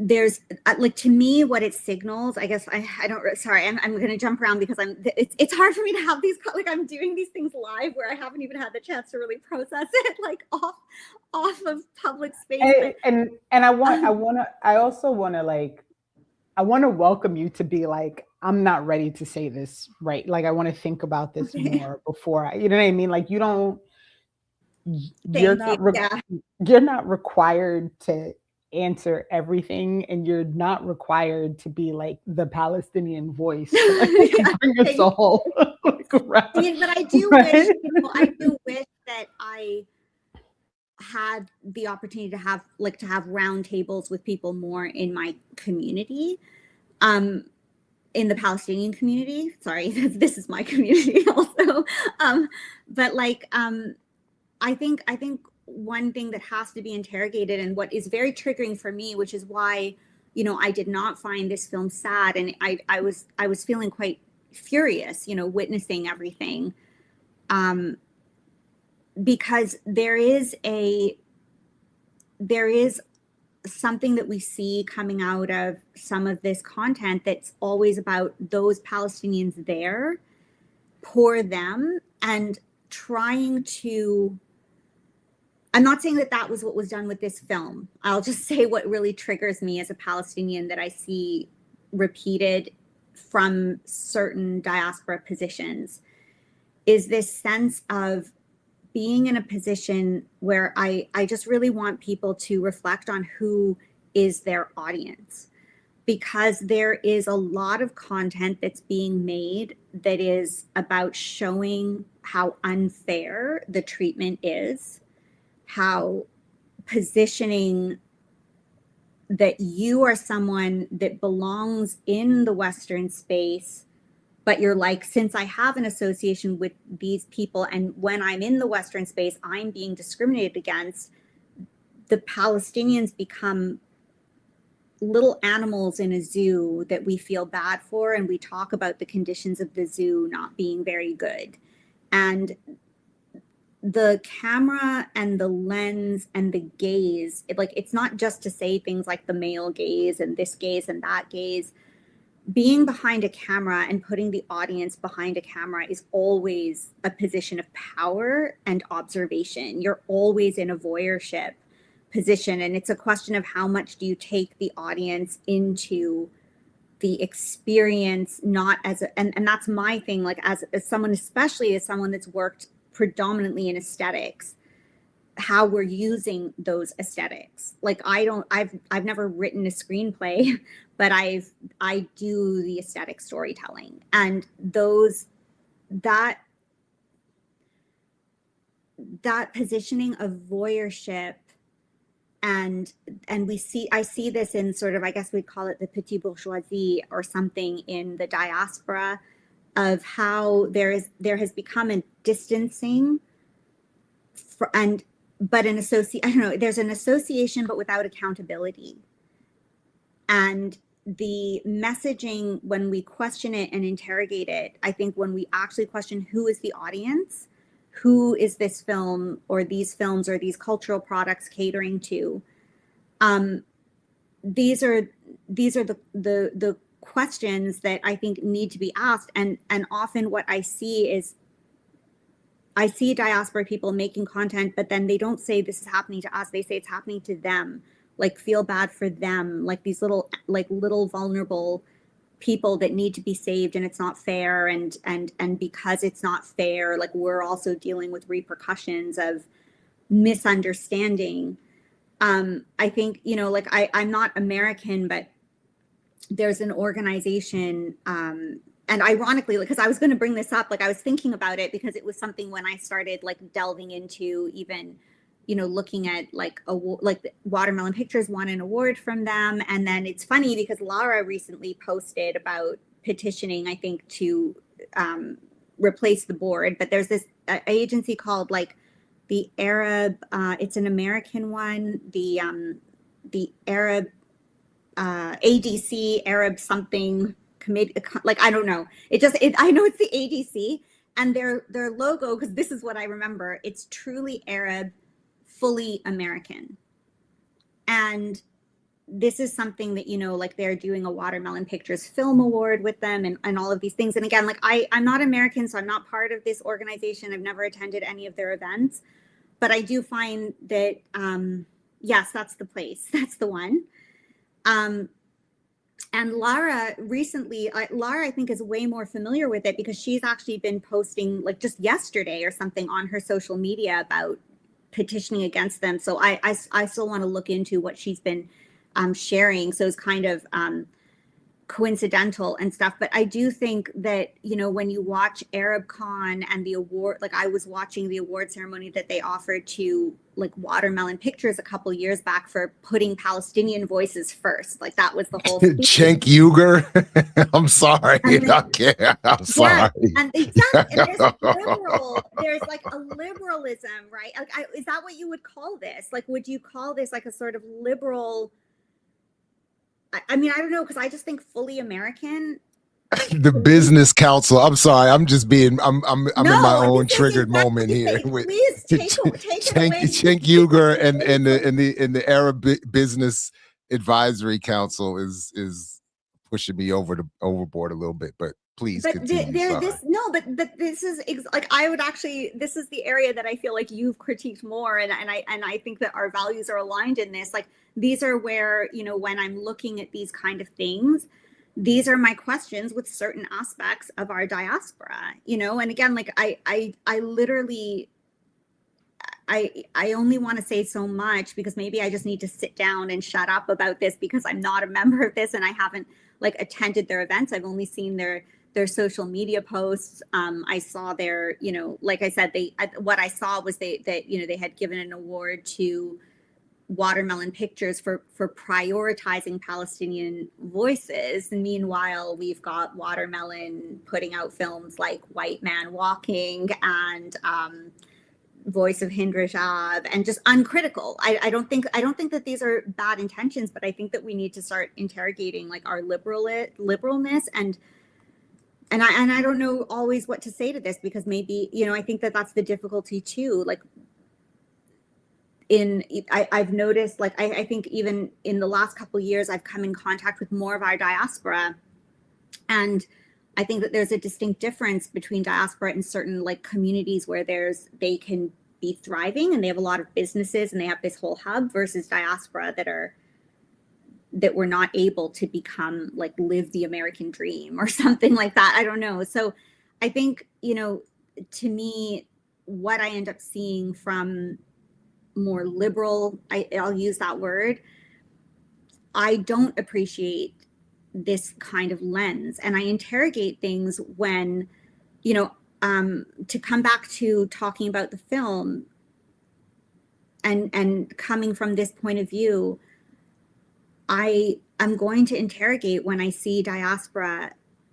there's like, to me, what it signals, I guess, I don't, sorry, I'm going to jump around because it's hard for me to have these, like, I'm doing these things live where I haven't even had the chance to really process it, like off of public space. And I also want to, like, I want to welcome you to be like, I'm not ready to say this, right? Like, I want to think about this more before you know what I mean? Like, you're not required to answer everything, and you're not required to be like the Palestinian voice to bring us all around. I mean, but I do wish, that I had the opportunity to have roundtables with people more in my community, in the Palestinian community. Sorry, this is my community also. But like, I think one thing that has to be interrogated, and what is very triggering for me, which is why, I did not find this film sad, and I was feeling quite furious, witnessing everything, because there is something that we see coming out of some of this content that's always about those Palestinians there, for them, and trying to, I'm not saying that was what was done with this film. I'll just say what really triggers me as a Palestinian that I see repeated from certain diaspora positions is this sense of being in a position where I just really want people to reflect on who is their audience, because there is a lot of content that's being made that is about showing how unfair the treatment is, how positioning that you are someone that belongs in the Western space, but you're like, since I have an association with these people, and when I'm in the Western space, I'm being discriminated against, the Palestinians become little animals in a zoo that we feel bad for, and we talk about the conditions of the zoo not being very good. And the camera and the lens and the gaze, it's not just to say things like the male gaze and this gaze and that gaze. Being behind a camera and putting the audience behind a camera is always a position of power and observation. You're always in a voyeurship position, and it's a question of how much do you take the audience into the experience, not as and that's my thing, like as someone, especially as someone that's worked predominantly in aesthetics, how we're using those aesthetics. Like, I've never written a screenplay, but I do the aesthetic storytelling, and that positioning of voyeurship, and I see this in sort of, I guess we'd call it the petit bourgeoisie or something in the diaspora, of how there has become a distancing but an I don't know, there's an association but without accountability. And the messaging, when we question it and interrogate it, I think when we actually question who is the audience, who is this film or these films or these cultural products catering to, these are the questions that I think need to be asked. And often what I see is, I see diaspora people making content, but then they don't say this is happening to us. They say it's happening to them, like feel bad for them, like these little vulnerable people that need to be saved and it's not fair, and because it's not fair, like we're also dealing with repercussions of misunderstanding. I think, you know, like I'm not American, but there's an organization, and ironically, because I was going to bring this up, like I was thinking about it because it was something when I started like delving into even, you know, looking at like the Watermelon Pictures won an award from them. And then it's funny because Lara recently posted about petitioning, I think, to replace the board. But there's this agency called like the Arab, it's an American one, the Arab ADC, Arab something committee, like I don't know. I know it's the ADC, and their logo, because this is what I remember, it's truly Arab, fully American. And this is something that, you know, like they're doing a Watermelon Pictures Film Award with them, and all of these things. And again, like I'm not American, so I'm not part of this organization. I've never attended any of their events, but I do find that, yes, that's the place. That's the one. And Lara recently, Lara, I think, is way more familiar with it because she's actually been posting like just yesterday or something on her social media about petitioning against them. So I still want to look into what she's been sharing. So it's kind of coincidental and stuff. But I do think that, you know, when you watch ArabCon and the award, like I was watching the award ceremony that they offered to like Watermelon Pictures a couple years back for putting Palestinian voices first. Like that was the whole Cenk Uygur. I'm sorry. I can't. I'm sorry. And exactly, and there's like a liberalism, right? Like is that what you would call this? Like, would you call this like a sort of liberal? I mean, I don't know, because I just think fully American. The business council. I'm sorry. I'm just being. I'm in my own triggered moment here. Please take it away. Cenk Uygur and the Arab Business Advisory Council is pushing me overboard a little bit. But please continue. But this is like I would actually. This is the area that I feel like you've critiqued more, and I think that our values are aligned in this. Like these are where, you know, when I'm looking at these kind of things, these are my questions with certain aspects of our diaspora, you know. And again, like I literally I only want to say so much because maybe I just need to sit down and shut up about this because I'm not a member of this and I haven't like attended their events. I've only seen their social media posts. I saw their, you know, like I said, what I saw was that you know, they had given an award to Watermelon Pictures for prioritizing Palestinian voices. And meanwhile, we've got Watermelon putting out films like White Man Walking and Voice of Hind Rajab, and just uncritical. I don't think that these are bad intentions, but I think that we need to start interrogating like our liberalness and I don't know always what to say to this because maybe, you know, I think that that's the difficulty too. Like I've noticed, like, I think even in the last couple of years, I've come in contact with more of our diaspora. And I think that there's a distinct difference between diaspora and certain like communities where they can be thriving and they have a lot of businesses and they have this whole hub versus diaspora that were not able to become like live the American dream or something like that. I don't know. So I think, you know, to me, what I end up seeing from more liberal, I'll use that word, I don't appreciate this kind of lens. And I interrogate things when, you know, to come back to talking about the film and coming from this point of view, I'm going to interrogate when I see diaspora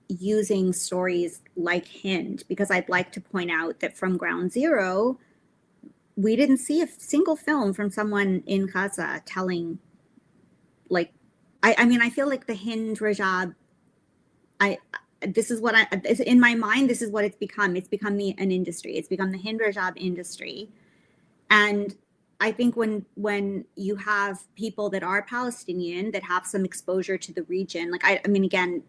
using stories like Hind, because I'd like to point out that from ground zero, we didn't see a single film from someone in Gaza telling, like, I mean, I feel like the Hind Rajab, in my mind, this is what it's become. It's become an industry. It's become the Hind Rajab industry. And I think when you have people that are Palestinian, that have some exposure to the region, like, I mean, again,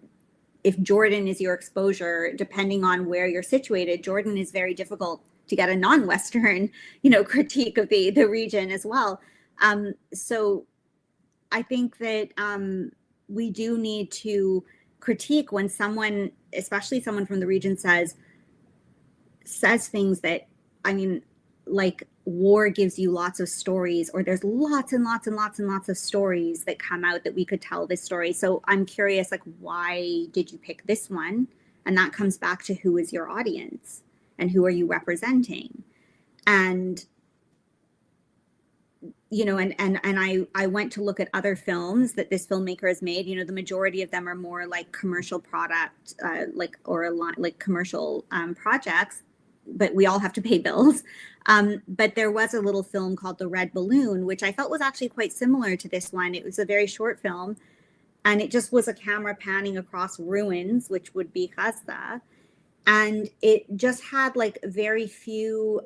if Jordan is your exposure, depending on where you're situated, Jordan is very difficult to get a non-Western, you know, critique of the region as well. So I think that we do need to critique when someone, especially someone from the region, says things that, I mean, like, war gives you lots of stories, or there's lots and lots and lots and lots of stories that come out that we could tell this story. So I'm curious, like, why did you pick this one? And that comes back to who is your audience and who are you representing? And, you know, and I went to look at other films that this filmmaker has made. You know, the majority of them are more like commercial product, like commercial projects, but we all have to pay bills. But there was a little film called The Red Balloon, which I felt was actually quite similar to this one. It was a very short film, and it just was a camera panning across ruins, which would be Gaza. And it just had like very few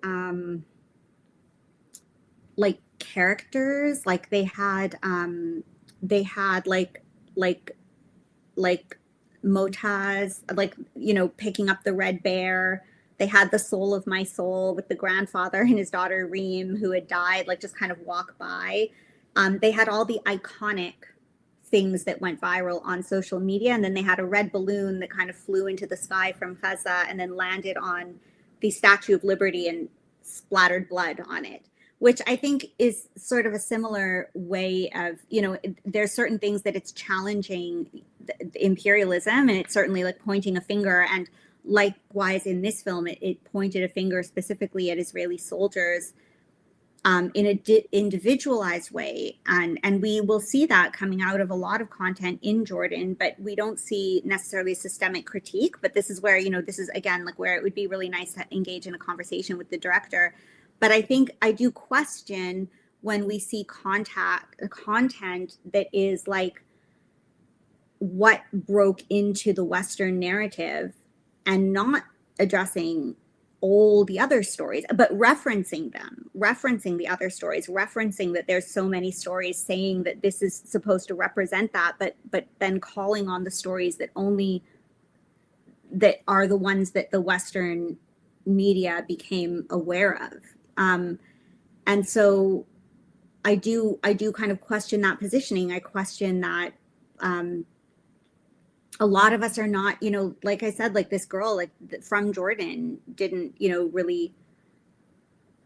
like characters. Like they had like Motaz, like, you know, picking up the red bear. They had the Soul of My Soul with the grandfather and his daughter Reem, who had died, like just kind of walk by. They had all the iconic things that went viral on social media. And then they had a red balloon that kind of flew into the sky from Gaza and then landed on the Statue of Liberty and splattered blood on it, which I think is sort of a similar way of, you know, there's certain things that it's challenging the imperialism, and it's certainly like pointing a finger. And likewise in this film, it pointed a finger specifically at Israeli soldiers in an individualized way. And we will see that coming out of a lot of content in Jordan, but we don't see necessarily systemic critique. But this is where, you know, this is again, like where it would be really nice to engage in a conversation with the director. But I think I do question when we see content that is like what broke into the Western narrative and not addressing all the other stories, but referencing the other stories, referencing that there's so many stories, saying that this is supposed to represent that, but then calling on the stories that are the ones that the Western media became aware of. And so I do kind of question that positioning. I question that a lot of us are not, you know, like I said, like this girl, like from Jordan didn't, you know, really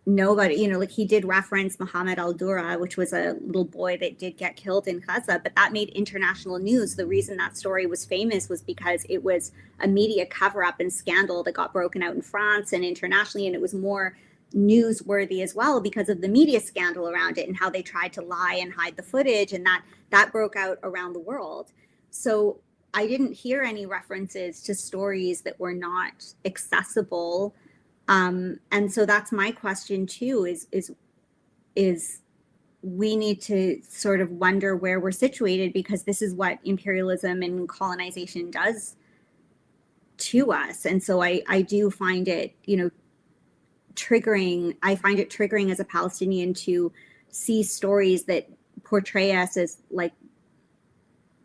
know about it. You know, like he did reference Mohammed al-Dura, which was a little boy that did get killed in Gaza, but that made international news. The reason that story was famous was because it was a media cover up and scandal that got broken out in France and internationally. And it was more newsworthy as well because of the media scandal around it and how they tried to lie and hide the footage, and that broke out around the world. So I didn't hear any references to stories that were not accessible. And so that's my question too, is we need to sort of wonder where we're situated, because this is what imperialism and colonization does to us. And so I do find it, you know, triggering. I find it triggering as a Palestinian to see stories that portray us as like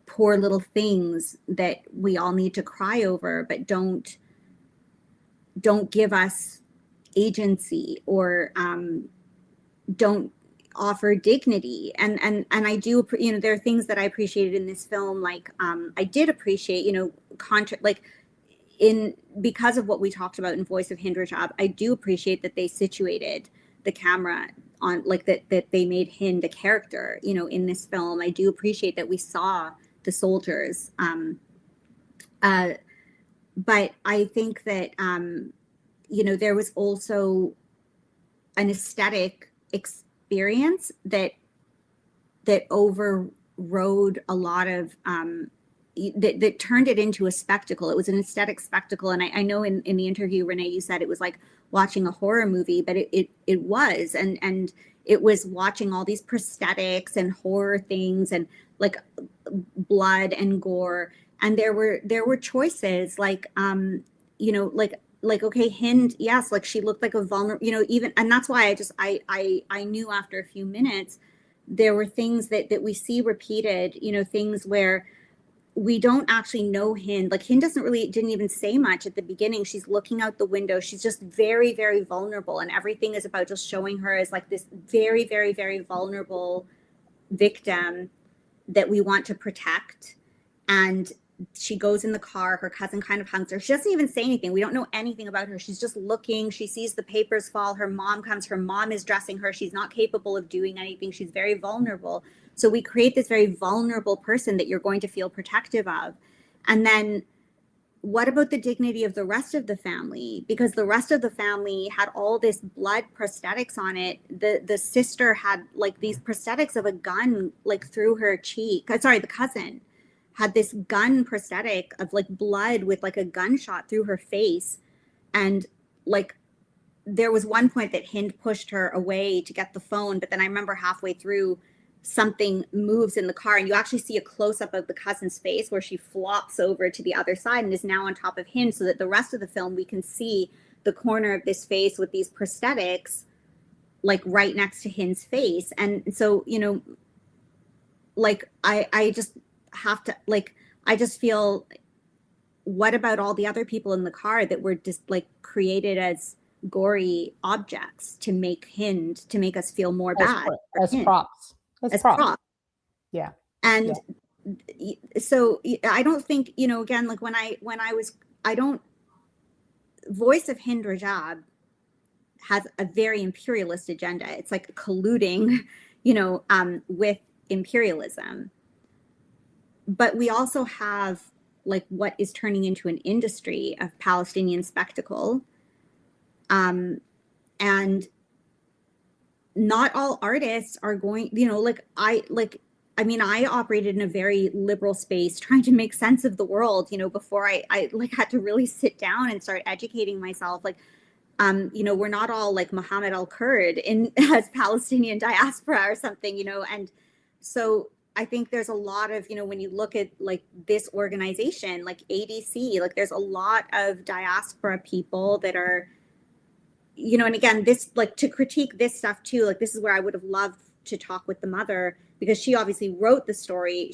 poor little things that we all need to cry over, but don't give us agency or don't offer dignity. And I do, you know, there are things that I appreciated in this film. Like I did appreciate, you know, because of what we talked about in Voice of Hindrajab, I do appreciate that they situated the camera on, like that they made Hind a character, you know, in this film. I do appreciate that we saw the soldiers. But I think that, you know, there was also an aesthetic experience that overrode a lot of, that turned it into a spectacle. It was an aesthetic spectacle. And I know in the interview, Renee, you said it was like watching a horror movie, but it was, and it was watching all these prosthetics and horror things and like blood and gore. And there were choices like, you know, like, okay, Hind, yes, like she looked like a vulnerable, you know, even, and that's why I knew after a few minutes, there were things that we see repeated, you know, things where we don't actually know Hind. Like Hind didn't even say much at the beginning. She's looking out the window. She's just very, very vulnerable. And everything is about just showing her as like this very, very, very vulnerable victim that we want to protect. And she goes in the car, her cousin kind of hugs her. She doesn't even say anything. We don't know anything about her. She's just looking. She sees the papers fall. Her mom comes. Her mom is dressing her. She's not capable of doing anything. She's very vulnerable. So we create this very vulnerable person that you're going to feel protective of. And then what about the dignity of the rest of the family? Because the rest of the family had all this blood prosthetics on it. The sister had like these prosthetics of a gun like through her cheek. Sorry, the cousin had this gun prosthetic of like blood with like a gunshot through her face. And like there was one point that Hind pushed her away to get the phone, but then I remember halfway through something moves in the car and you actually see a close-up of the cousin's face where she flops over to the other side and is now on top of Hind, so that the rest of the film we can see the corner of this face with these prosthetics like right next to Hind's face. And so, you know, like I just have to, like, I just feel, what about all the other people in the car that were just like created as gory objects to make Hind, to make us feel more bad as props. As props. Yeah. And so I don't think, you know, again, like when I don't, Voice of Hind Rajab has a very imperialist agenda. It's like colluding, you know, with imperialism. But we also have like what is turning into an industry of Palestinian spectacle. And not all artists are going, you know, I operated in a very liberal space trying to make sense of the world, you know, before I like had to really sit down and start educating myself. Like, you know, we're not all like Muhammad al-Kurd in as Palestinian diaspora or something, you know. And so I think there's a lot of, you know, when you look at like this organization, like ADC, like there's a lot of diaspora people that are, you know, and again, this, like, to critique this stuff too, like this is where I would have loved to talk with the mother, because she obviously wrote the story.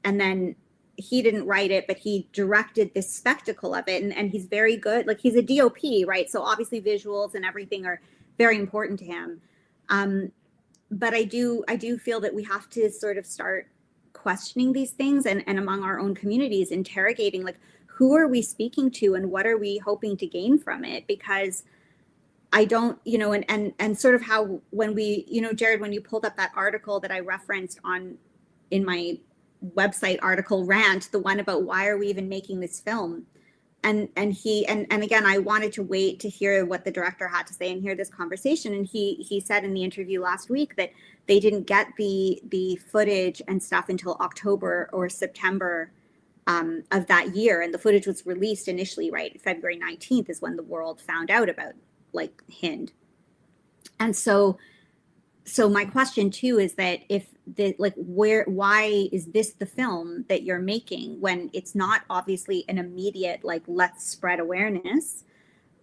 And then he didn't write it, but he directed this spectacle of it. And he's very good. Like, he's a DOP, right? So obviously visuals and everything are very important to him. But I do feel that we have to sort of start questioning these things and among our own communities, interrogating, like, who are we speaking to and what are we hoping to gain from it? Because I don't, you know, and sort of how when we, you know, Jared, when you pulled up that article that I referenced in my website article rant, the one about why are we even making this film? And again, I wanted to wait to hear what the director had to say and hear this conversation. And he said in the interview last week that they didn't get the footage and stuff until October or September of that year. And the footage was released initially, right? February 19th is when the world found out about like Hind. And so my question too is that if the, like, why is this the film that you're making when it's not obviously an immediate, like, let's spread awareness,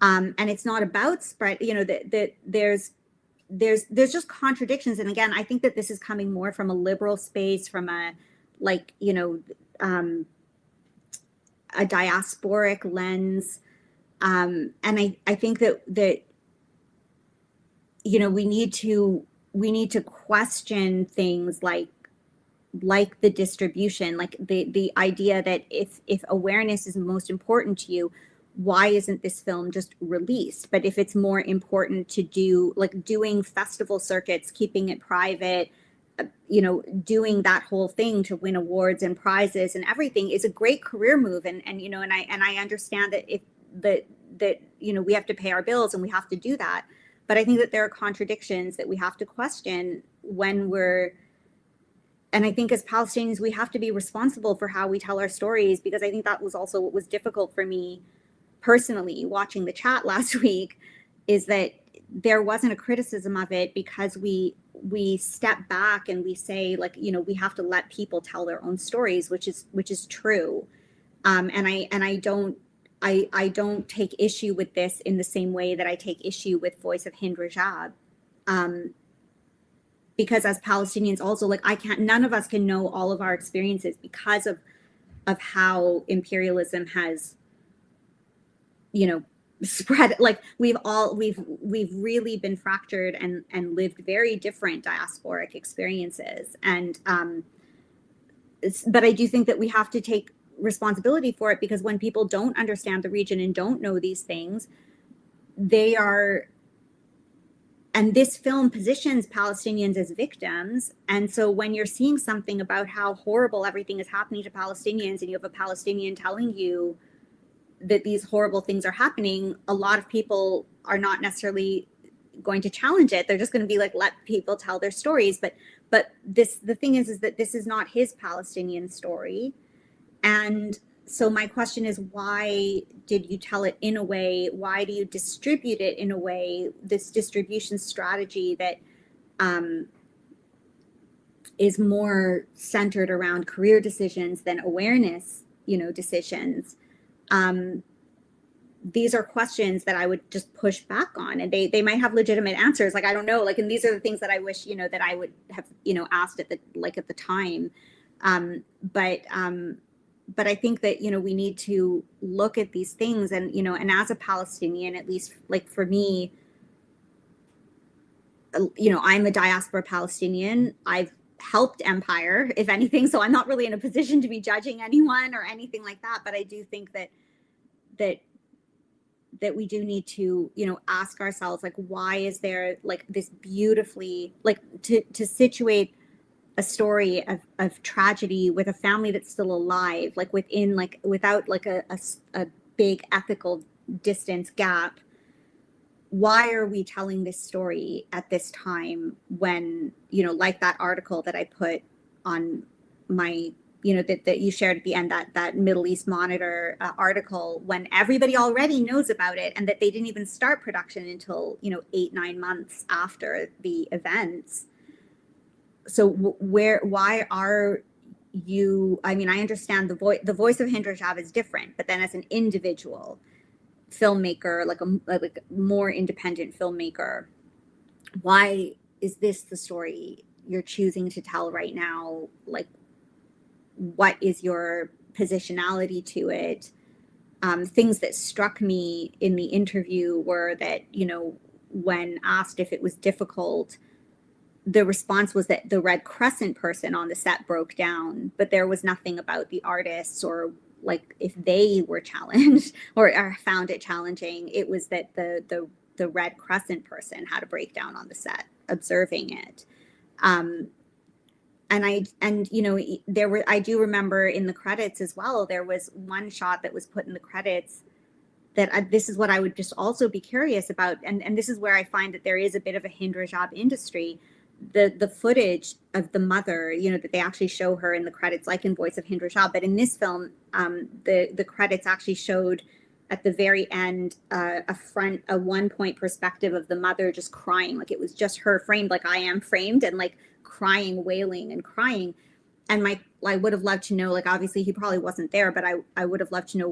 and it's not about spread, you know, that there's just contradictions. And again, I think that this is coming more from a liberal space, from a, like, you know, a diasporic lens. And I think that, you know, we need to question things like the distribution, like the idea that if awareness is most important to you, why isn't this film just released? But if it's more important to do, like, doing festival circuits, keeping it private, you know, doing that whole thing to win awards and prizes and everything is a great career move. And you know, and I understand that that you know, we have to pay our bills and we have to do that. But I think that there are contradictions that we have to question when and I think as Palestinians, we have to be responsible for how we tell our stories, because I think that was also what was difficult for me personally watching the chat last week, is that there wasn't a criticism of it because we step back and we say, like, you know, we have to let people tell their own stories, which is true. And I don't take issue with this in the same way that I take issue with Voice of Hind Rajab. Because as Palestinians also, like, none of us can know all of our experiences because of how imperialism has, you know, spread. Like, we've really been fractured and lived very different diasporic experiences. And, but I do think that we have to take responsibility for it, because when people don't understand the region and don't know these things, they are, and this film positions Palestinians as victims. And so when you're seeing something about how horrible everything is happening to Palestinians, and you have a Palestinian telling you that these horrible things are happening, a lot of people are not necessarily going to challenge it. They're just going to be like, let people tell their stories. But the thing is that this is not his Palestinian story. And so my question is, why did you tell it in a way? Why do you distribute it in a way, this distribution strategy that is more centered around career decisions than awareness, decisions? These are questions that I would just push back on, and they might have legitimate answers. Like, I don't know, and these are the things that I wish, that I would have, asked at the time. But I think that, we need to look at these things, and, and as a Palestinian, at least like for me, I'm a diaspora Palestinian. I've helped Empire, if anything, so I'm not really in a position to be judging anyone or anything like that. But I do think that we do need to, ask ourselves, like, why is there like this beautifully, like, to situate a story of tragedy with a family that's still alive, like within, like, without like a big ethical distance gap. Why are we telling this story at this time when, like that article that I put on my, that you shared at the end, that Middle East Monitor article, when everybody already knows about it, and that they didn't even start production until, 8-9 months after the events. So why are you, I understand the voice of Hind Rajab is different, but then as an individual filmmaker, like a more independent filmmaker, why is this the story you're choosing to tell right now? Like, what is your positionality to it? Things that struck me in the interview were that, when asked if it was difficult, the response was that the Red Crescent person on the set broke down, but there was nothing about the artists or like if they were challenged or found it challenging. It was that the Red Crescent person had a breakdown on the set observing it. I do remember in the credits as well, there was one shot that was put in the credits that this is what I would just also be curious about. And this is where I find that there is a bit of a Hind Rajab industry. The footage of the mother, that they actually show her in the credits, like in Voice of Hind Rajab, but in this film, the credits actually showed at the very end a 1-point perspective of the mother just crying, like it was just her framed like I am framed, and like crying, wailing and crying. And I would have loved to know, like, obviously he probably wasn't there, but I would have loved to know,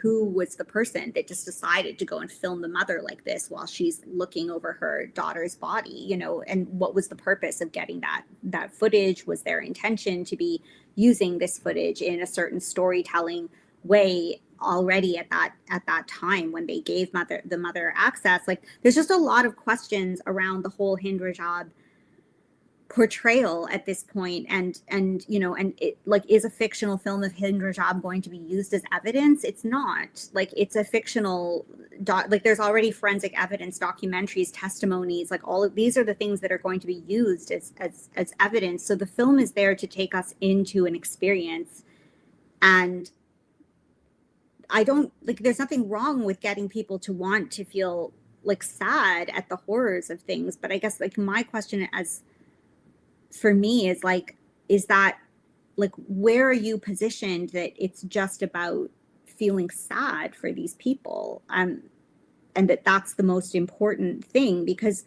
who was the person that just decided to go and film the mother like this while she's looking over her daughter's body, and what was the purpose of getting that footage? Was their intention to be using this footage in a certain storytelling way already at that time when they gave the mother access? Like, there's just a lot of questions around the whole Hind Rajab portrayal at this point, and it, like, is a fictional film of Hind Rajab going to be used as evidence? It's not. Like, it's a fictional like there's already forensic evidence, documentaries, testimonies, like all of these are the things that are going to be used as evidence. So the film is there to take us into an experience, and I don't, like, there's nothing wrong with getting people to want to feel like sad at the horrors of things, but I guess, like, my question for me is like, is that, like, where are you positioned that it's just about feeling sad for these people, and that's the most important thing? Because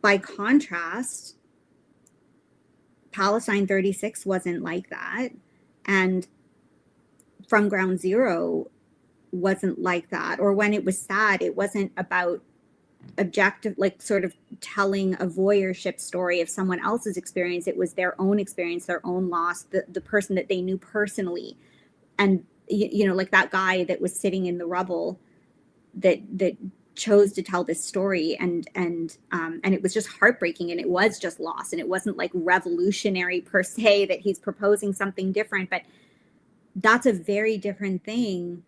by contrast, Palestine 36 wasn't like that, and From Ground Zero wasn't like that. Or when it was sad, it wasn't about objective, like, sort of telling a voyeurship story of someone else's experience. It was their own experience, their own loss, the person that they knew personally. And like that guy that was sitting in the rubble that chose to tell this story, and it was just heartbreaking, and it was just loss, and it wasn't like revolutionary per se that he's proposing something different, but that's a very different thing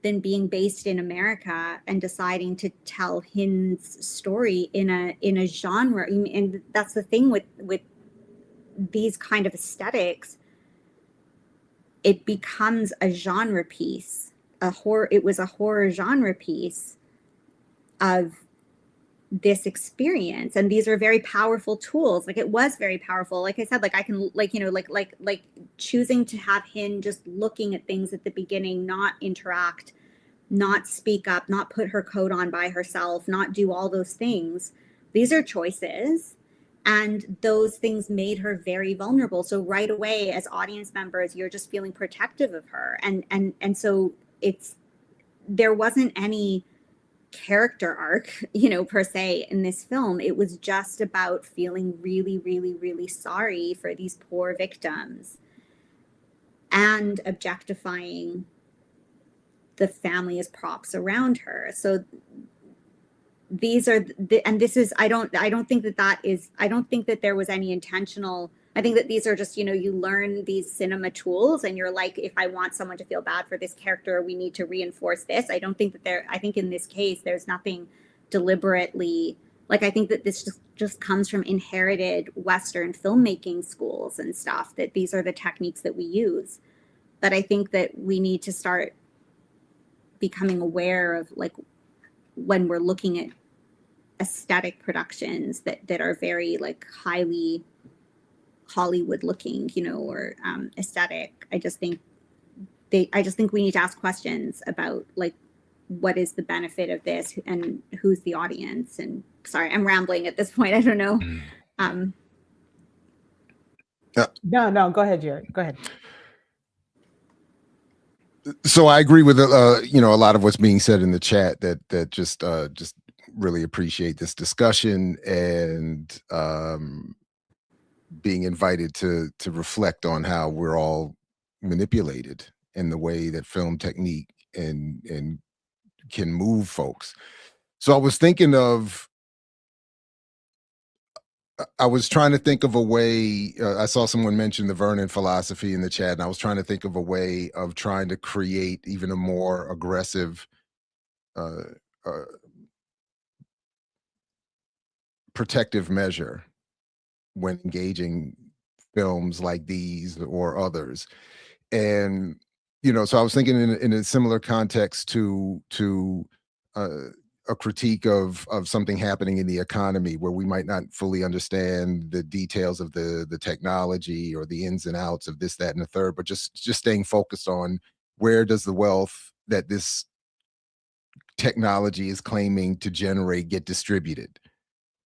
than being based in America and deciding to tell Hind's story in a genre. And that's the thing with these kind of aesthetics. It becomes a genre piece. It was a horror genre piece of this experience, and these are very powerful tools. Like, it was very powerful. Like I said, like I can, like, you know, like choosing to have Hind just looking at things at the beginning, not interact, not speak up, not put her coat on by herself, not do all those things. These are choices, and those things made her very vulnerable. So right away, as audience members, you're just feeling protective of her, and so there wasn't any character arc, you know, per se in this film. It was just about feeling really, really, really sorry for these poor victims and objectifying the family as props around her. So these are and this is, I don't think that there was any intentional. I think that these are just, you know, you learn these cinema tools and you're like, if I want someone to feel bad for this character, we need to reinforce this. I think in this case, there's nothing deliberately, like, I think that this just comes from inherited Western filmmaking schools and stuff, that these are the techniques that we use. But I think that we need to start becoming aware of, like, when we're looking at aesthetic productions that are very, like, highly Hollywood looking, you know, or aesthetic. I just think we need to ask questions about, like, what is the benefit of this and who's the audience. And sorry, I'm rambling at this point. I don't know. No, go ahead, Jared. Go ahead. So I agree with you know, a lot of what's being said in the chat. That just really appreciate this discussion and being invited to reflect on how we're all manipulated in the way that film technique and can move folks. So I was trying to think of a way. I saw someone mention the Vernon philosophy in the chat, and I was trying to think of a way of trying to create even a more aggressive protective measure when engaging films like these or others. And, you know, so I was thinking in a similar context to a critique of something happening in the economy where we might not fully understand the details of the technology or the ins and outs of this, that, and the third, but just staying focused on where does the wealth that this technology is claiming to generate get distributed.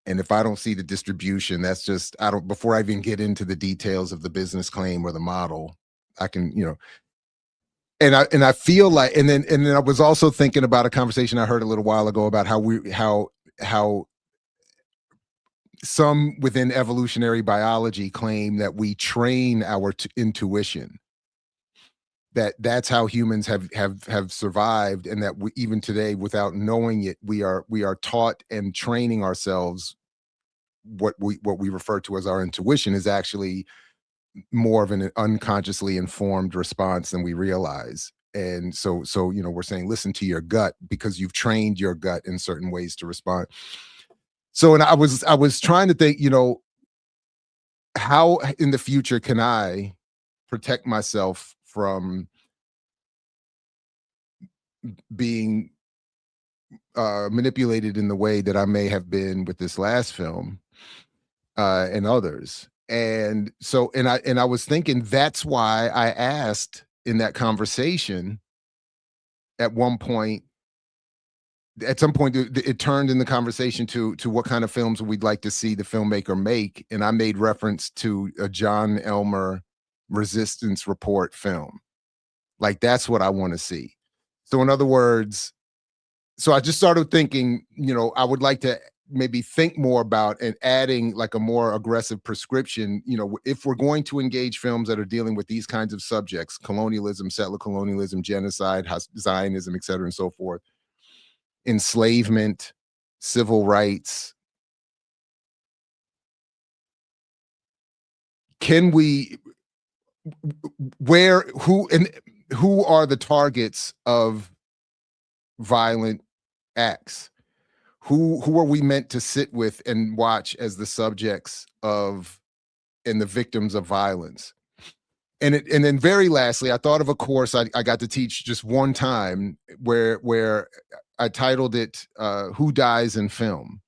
And if I don't see the distribution, that's just, before I even get into the details of the business claim or the model, I can, you know, and I feel like, and then I was also thinking about a conversation I heard a little while ago about how some within evolutionary biology claim that we train our intuition, that's how humans have survived, and that even today, without knowing it, we are taught and training ourselves. What we refer to as our intuition is actually more of an unconsciously informed response than we realize. And so you know, we're saying listen to your gut because you've trained your gut in certain ways to respond. So, and I was trying to think, you know, how in the future can I protect myself from being manipulated in the way that I may have been with this last film and others. And so, and I was thinking that's why I asked in that conversation at some point, it turned in the conversation to what kind of films we'd like to see the filmmaker make. And I made reference to a John Elmer Resistance Report film. Like, that's what I want to see. So in other words, so I just started thinking, you know, I would like to maybe think more about and adding like a more aggressive prescription. You know, if we're going to engage films that are dealing with these kinds of subjects, colonialism, settler colonialism, genocide, Zionism, et cetera, and so forth, enslavement, civil rights, can we, who are the targets of violent acts? Who are we meant to sit with and watch as the subjects of and the victims of violence? And then very lastly, I thought of a course I got to teach just one time where I titled it "Who Dies in Film,"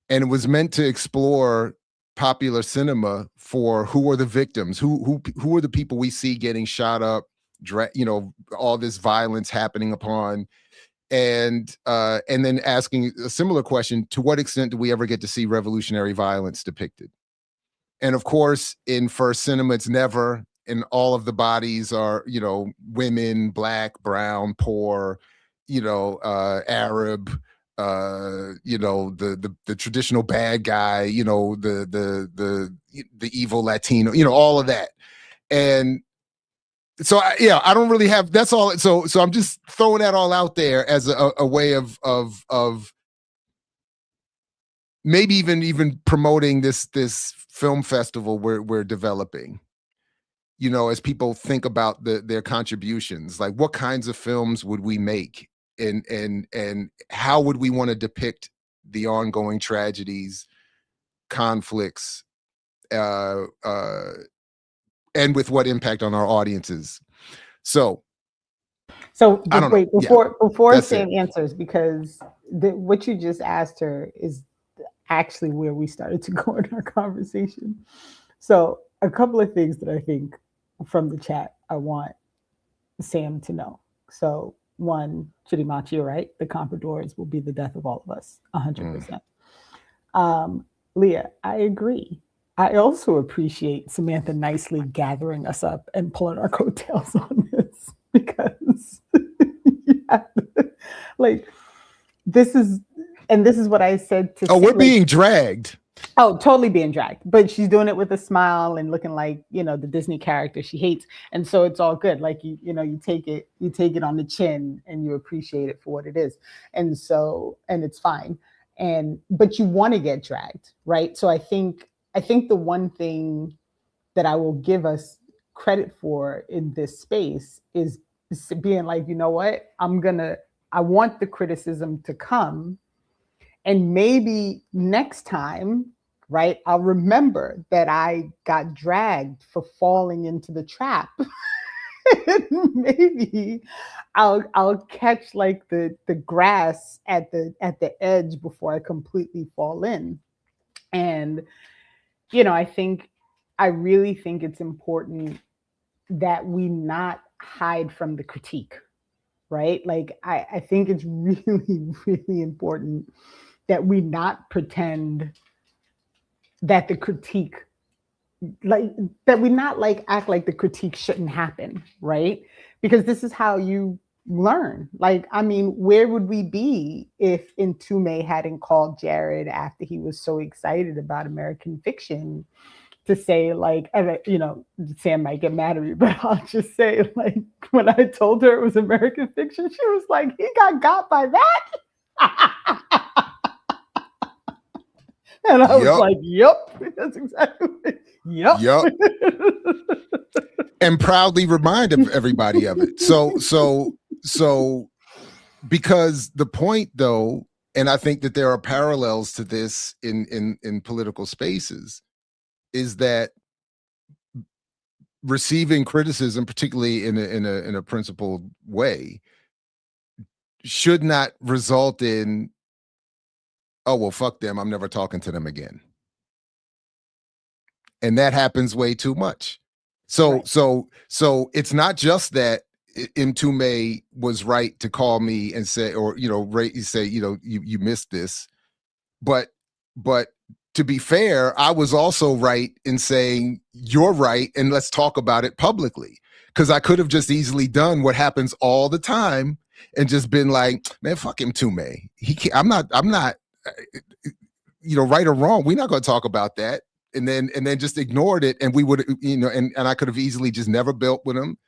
and it was meant to explore popular cinema for who are the victims, who are the people we see getting shot up, all this violence happening upon. And then asking a similar question: to what extent do we ever get to see revolutionary violence depicted? And of course, in first cinema, it's never. And all of the bodies are, women, black, brown, poor, Arab, the traditional bad guy, the evil Latino, all of that. And so I don't really have, that's all. So I'm just throwing that all out there as a way of maybe even promoting this film festival we're developing, as people think about their contributions, like what kinds of films would we make, and how would we want to depict the ongoing tragedies, conflicts, and with what impact on our audiences. So I don't wait, know. Before Sam answers, because what you just asked her is actually where we started to go in our conversation. So a couple of things that I think from the chat I want Sam to know. So one, Chidimachi, you're right, the compradors will be the death of all of us, 100%. Leah, I agree. I also appreciate Samantha nicely gathering us up and pulling our coattails on this, because this is what I said to. Oh, we're being dragged. Oh, totally being dragged, but she's doing it with a smile and looking like, the Disney character she hates, and so it's all good. Like you take it on the chin and you appreciate it for what it is, and it's fine. But you want to get dragged, right? So I think the one thing that I will give us credit for in this space is being like, you know what, I want the criticism to come, and maybe next time, right, I'll remember that I got dragged for falling into the trap. Maybe I'll catch like the grass at the edge before I completely fall in. And I really think it's important that we not hide from the critique, right? Like I think it's really, really important that we not pretend that the critique, that we not act like the critique shouldn't happen, right? Because this is how you learn. Where would we be if Ntume hadn't called Jared after he was so excited about American Fiction to say, Sam might get mad at me, but I'll just say, when I told her it was American Fiction, she was like, he got by that? And I was like, yep, that's exactly it. Yep. And proudly remind everybody of it. So because the point, though, and I think that there are parallels to this in political spaces, is that receiving criticism, particularly in a principled way, should not result in, oh, well, fuck them, I'm never talking to them again. And that happens way too much. So right. So it's not just that Ntume was right to call me and say, or say, you missed this, but to be fair, I was also right in saying you're right and let's talk about it publicly, because I could have just easily done what happens all the time and just been like, man, fuck Ntume. I'm not right or wrong, we're not going to talk about that, and then just ignored it, and we would, and I could have easily just never built with him,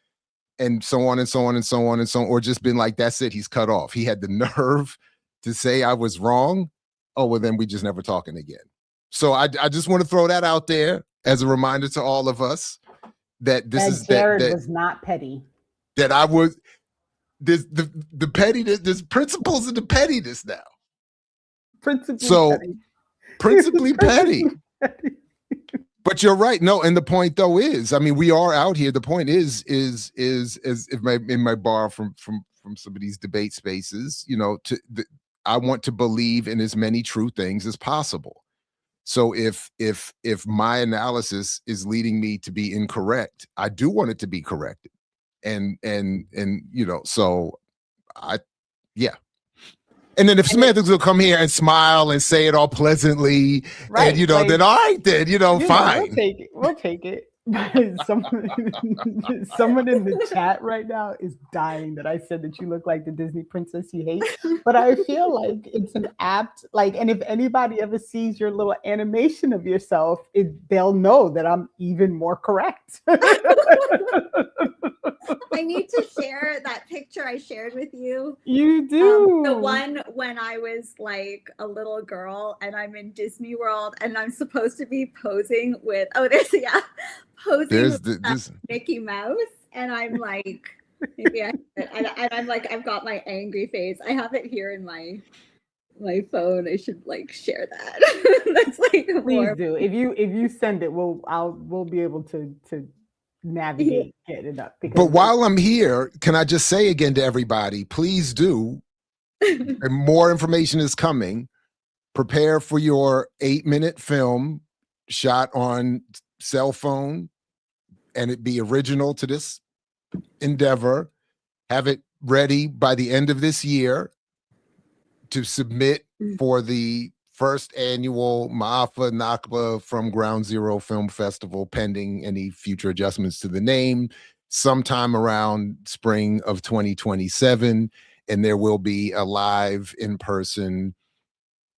and so on and so on and so on and so on, or just been like, that's it, he's cut off. He had the nerve to say I was wrong. Oh, well, then we just never talking again. So I just want to throw that out there as a reminder to all of us that this is Jared was not petty. that I would, the pettiness, there's principles of the pettiness now. Principally petty. But you're right. No, and the point though is, I mean, we are out here. The point is if my borrow from some of these debate spaces, you know, I want to believe in as many true things as possible. So if my analysis is leading me to be incorrect, I do want it to be corrected. And you know, so yeah. And then if Samantha's gonna come here and smile and say it all pleasantly, right, and you know, like, then all right, then you know, fine. We'll take it. Someone in the chat right now is dying that I said that you look like the Disney princess you hate. But I feel like it's an apt, like, and if anybody ever sees your little animation of yourself, they'll know that I'm even more correct. I need to share that picture I shared with you. You do. The one when I was like a little girl and I'm in Disney World and I'm supposed to be posing with, with Mickey Mouse. And I'm like, I'm like, I've got my angry face. I have it here in my phone. I should like share that. That's like please do. If you send it, we'll be able to navigate get it up. But while I'm here, can I just say again to everybody, please do, and more information is coming, prepare for your 8-minute film shot on cell phone, and it be original to this endeavor. Have it ready by the end of this year to submit for the first annual Ma'afa Nakba from Ground Zero Film Festival, pending any future adjustments to the name, sometime around spring of 2027. And there will be a live in-person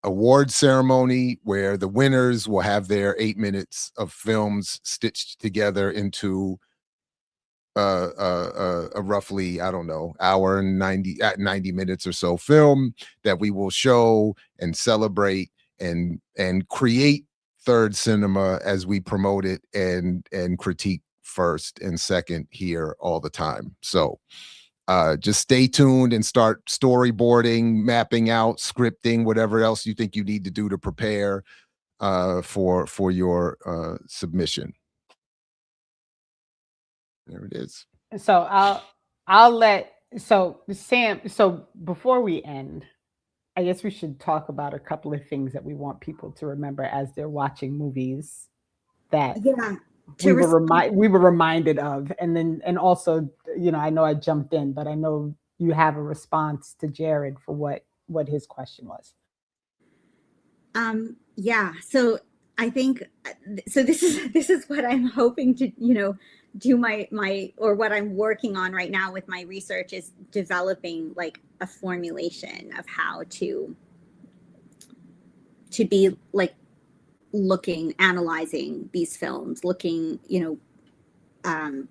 award ceremony where the winners will have their 8 minutes of films stitched together into a roughly, I don't know, hour and 90 minutes or so film that we will show and celebrate and create third cinema as we promote it and critique first and second here all the time. So just stay tuned and start storyboarding, mapping out, scripting, whatever else you think you need to do to prepare for your submission. There it is. So I'll let Sam. So before we end, I guess we should talk about a couple of things that we want people to remember as they're watching movies that we were reminded of, and also, you know, I know I jumped in, but I know you have a response to Jared for what his question was. So I think this is what I'm hoping to, you know, do my or what I'm working on right now with my research is developing like a formulation of how to be like analyzing these films, looking, you know,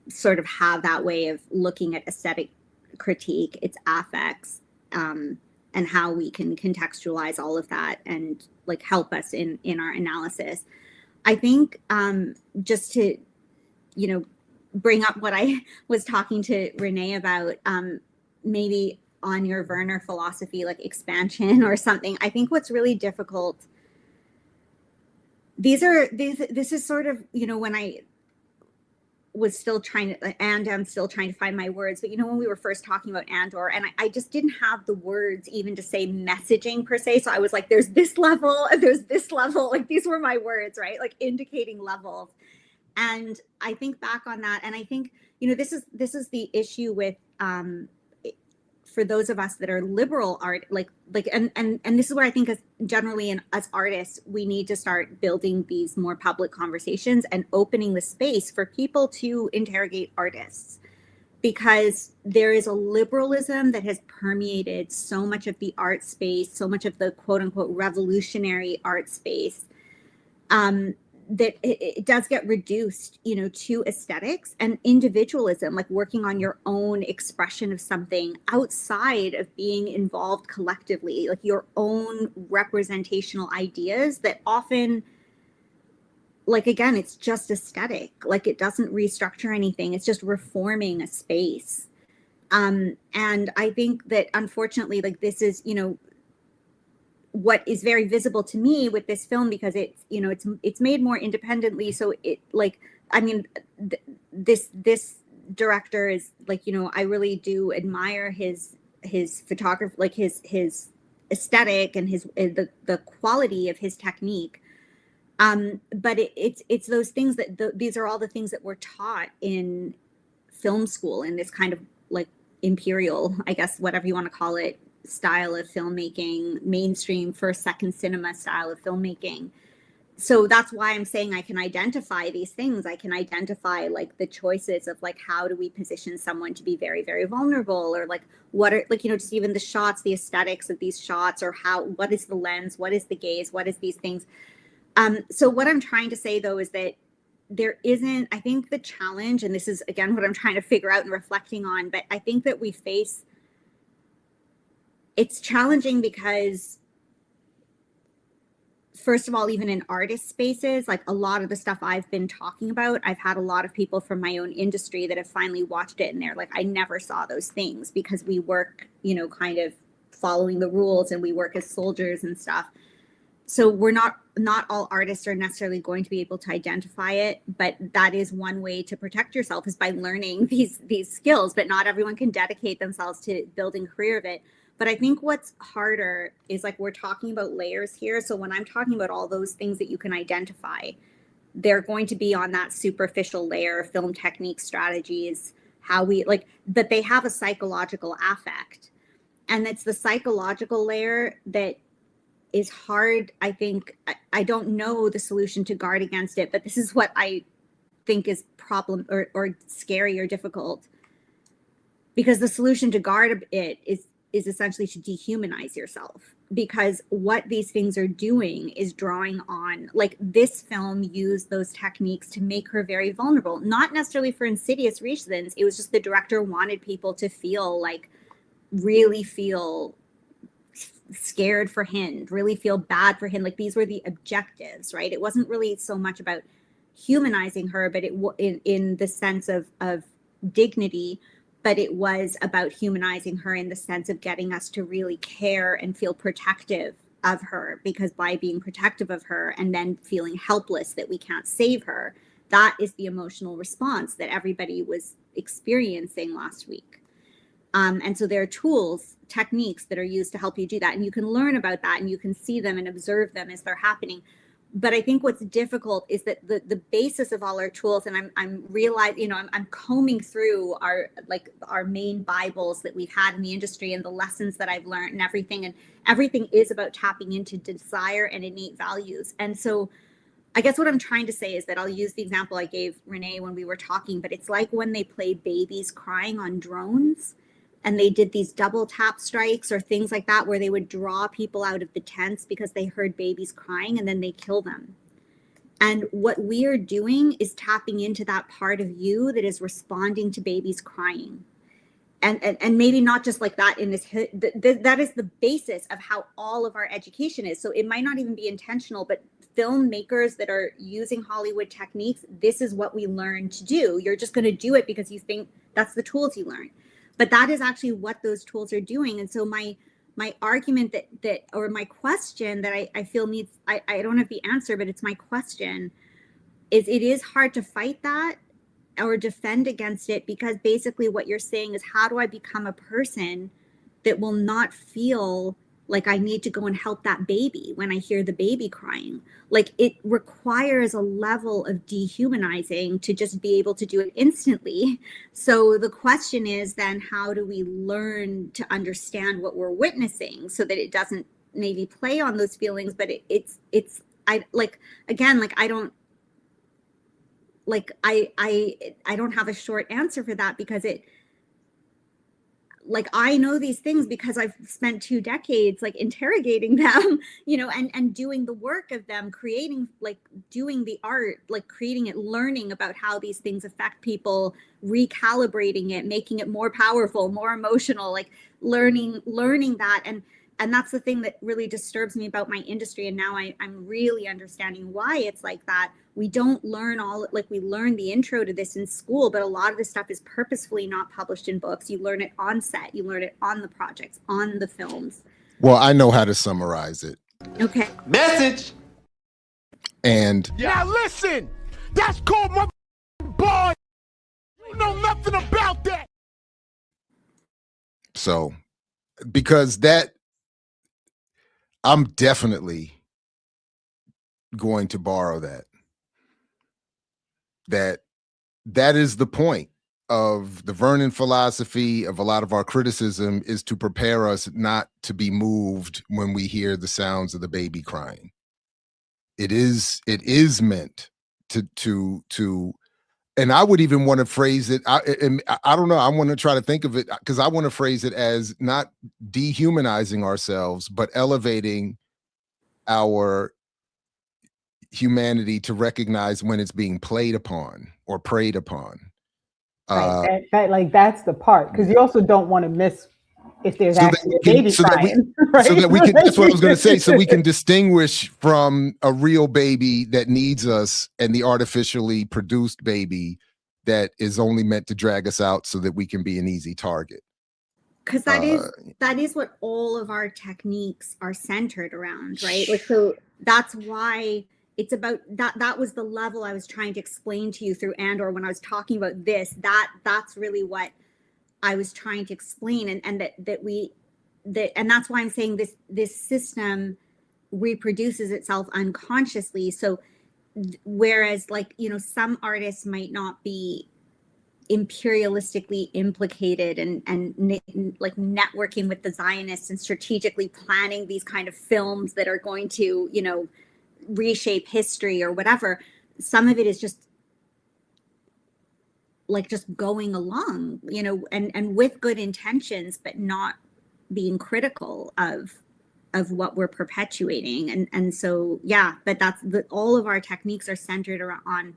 sort of have that way of looking at aesthetic critique, its affects, and how we can contextualize all of that and like help us in our analysis. I think just to, you know, bring up what I was talking to Renee about, maybe on your Werner philosophy, like expansion or something. I think what's really difficult, this is sort of, you know, when I was still trying to, and I'm still trying to find my words, but you know, when we were first talking about Andor, and I just didn't have the words even to say messaging per se. So I was like, there's this level, and there's this level, like these were my words, right? Like indicating levels. And I think back on that, and I think, you know, this is the issue with, for those of us that are liberal art, and this is where I think as generally as artists, we need to start building these more public conversations and opening the space for people to interrogate artists, because there is a liberalism that has permeated so much of the art space, so much of the quote unquote revolutionary art space, that it does get reduced, you know, to aesthetics and individualism, like working on your own expression of something outside of being involved collectively, like your own representational ideas that often like, again, it's just aesthetic. Like, it doesn't restructure anything. It's just reforming a space. And I think that unfortunately, like, this is, you know, what is very visible to me with this film, because it's, you know, it's made more independently. So it, like, I mean, this director is, like, you know, I really do admire his photography, like his aesthetic and the quality of his technique. But it's those things that these are all the things that we're taught in film school, in this kind of like imperial, I guess, whatever you want to call it, style of filmmaking, mainstream first, second cinema style of filmmaking. So that's why I'm saying I can identify these things. I can identify like the choices of like, how do we position someone to be very, very vulnerable, or like what are, like, you know, just even the shots, the aesthetics of these shots, or what is the lens, what is the gaze, what is these things. So what I'm trying to say though is that there isn't, I think the challenge, and this is again what I'm trying to figure out and reflecting on, but I think that it's challenging because, first of all, even in artist spaces, like a lot of the stuff I've been talking about, I've had a lot of people from my own industry that have finally watched it and they're like, I never saw those things, because we work, you know, kind of following the rules, and we work as soldiers and stuff. So we're not all artists are necessarily going to be able to identify it, but that is one way to protect yourself, is by learning these skills. But not everyone can dedicate themselves to building a career of it. But I think what's harder is, like, we're talking about layers here. So when I'm talking about all those things that you can identify, they're going to be on that superficial layer, film technique, strategies, how we like, but they have a psychological affect. And it's the psychological layer that is hard. I think, I don't know the solution to guard against it, but this is what I think is problem or scary or difficult, because the solution to guard it is essentially to dehumanize yourself, because what these things are doing is drawing on, like, this film used those techniques to make her very vulnerable, not necessarily for insidious reasons. It was just the director wanted people to feel like, really feel scared for Hind, really feel bad for Hind. Like, these were the objectives, right? It wasn't really so much about humanizing her, but in the sense of dignity, but it was about humanizing her in the sense of getting us to really care and feel protective of her, because by being protective of her and then feeling helpless that we can't save her, that is the emotional response that everybody was experiencing last week. And so there are tools, techniques that are used to help you do that. And you can learn about that, and you can see them and observe them as they're happening. But I think what's difficult is that the basis of all our tools, and I'm realizing, you know, I'm combing through our main Bibles that we've had in the industry and the lessons that I've learned and everything is about tapping into desire and innate values. And so I guess what I'm trying to say is that I'll use the example I gave Renee when we were talking, but it's like when they play babies crying on drones, and they did these double tap strikes or things like that, where they would draw people out of the tents because they heard babies crying, and then they kill them. And what we are doing is tapping into that part of you that is responding to babies crying. And maybe not just like that in this, that is the basis of how all of our education is. So it might not even be intentional, but filmmakers that are using Hollywood techniques, this is what we learn to do. You're just going to do it because you think that's the tools you learn. But that is actually what those tools are doing. And so my argument that or my question that I feel needs, I don't have the answer, but it's my question, is it is hard to fight that or defend against it, because basically what you're saying is, how do I become a person that will not feel like I need to go and help that baby when I hear the baby crying? Like, it requires a level of dehumanizing to just be able to do it instantly. So the question is then, how do we learn to understand what we're witnessing so that it doesn't maybe play on those feelings, but I don't have a short answer for that, because I know these things because I've spent 2 decades interrogating them, and doing the work of them, creating, doing the art, creating it, learning about how these things affect people, recalibrating it, making it more powerful, more emotional, learning that. And that's the thing that really disturbs me about my industry. And now I'm really understanding why it's like that. We don't learn we learn the intro to this in school, but a lot of this stuff is purposefully not published in books. You learn it on set, you learn it on the projects, on the films. Well, I know how to summarize it. Okay. Message. And Now listen, that's called my boy. You know nothing about that. so, because that, I'm definitely going to borrow that. That is the point of the Vernon philosophy, of a lot of our criticism, is to prepare us not to be moved when we hear the sounds of the baby crying. It is meant to, and I would even want to phrase it. I don't know. I want to try to think of it, because I want to phrase it as not dehumanizing ourselves, but elevating our humanity to recognize when it's being played upon or preyed upon. Right, that's the part, because you also don't want to miss if there's actually a baby crying, right? So that we can, that's what I was going to say, so we can distinguish from a real baby that needs us and the artificially produced baby that is only meant to drag us out so that we can be an easy target. Because that is what all of our techniques are centered around, right? Like, so that's why it's about that was the level I was trying to explain to you through Andor when I was talking about this. That's really what I was trying to explain, and that's why I'm saying this system reproduces itself unconsciously. So whereas, like, you know, some artists might not be imperialistically implicated and like networking with the Zionists and strategically planning these kind of films that are going to, you know, reshape history or whatever. Some of it is just like just going along, you know, and with good intentions, but not being critical of what we're perpetuating. And so, yeah, but all of our techniques are centered on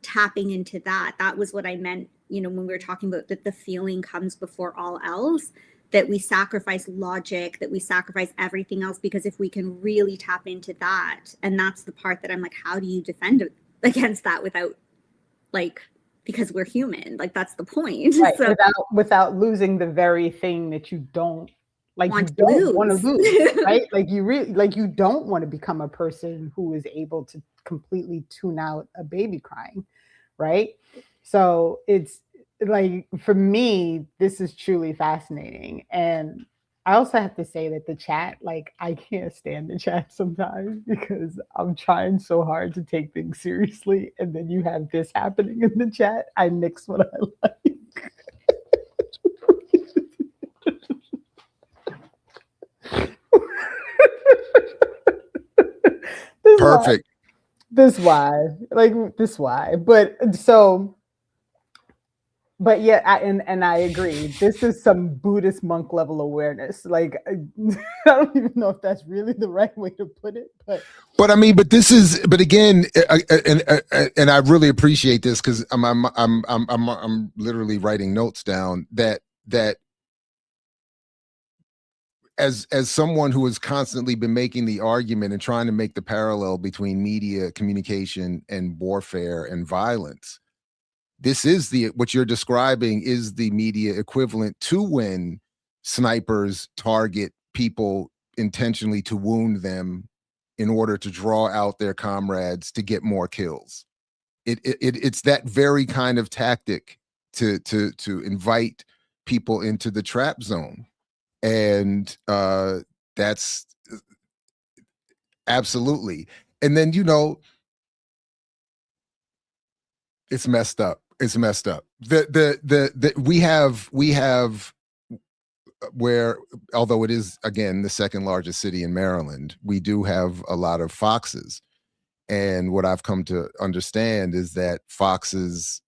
tapping into that. That was what I meant, you know, when we were talking about that the feeling comes before all else, that we sacrifice logic, that we sacrifice everything else, because if we can really tap into that, and that's the part that I'm like, how do you defend against that without, like, because we're human, like, that's the point. Right. So, without losing the very thing that you don't want to lose, right? Like, you don't want to become a person who is able to completely tune out a baby crying, right? So it's like, for me, this is truly fascinating. And I also have to say that the chat, like, I can't stand the chat sometimes because I'm trying so hard to take things seriously, and then you have this happening in the chat. I mix what I like. Perfect. This why. But yeah, I agree. This is some Buddhist monk level awareness. Like, I don't even know if that's really the right way to put it, but I mean, but again, and I really appreciate this, because I'm literally writing notes down that as someone who has constantly been making the argument and trying to make the parallel between media communication and warfare and violence, this is what you're describing is the media equivalent to when snipers target people intentionally to wound them in order to draw out their comrades to get more kills. It's that very kind of tactic to invite people into the trap zone. And that's absolutely. And then, you know, it's messed up. It's messed up. We have where, although it is, again, the second largest city in Maryland, we do have a lot of foxes. And what I've come to understand is that foxes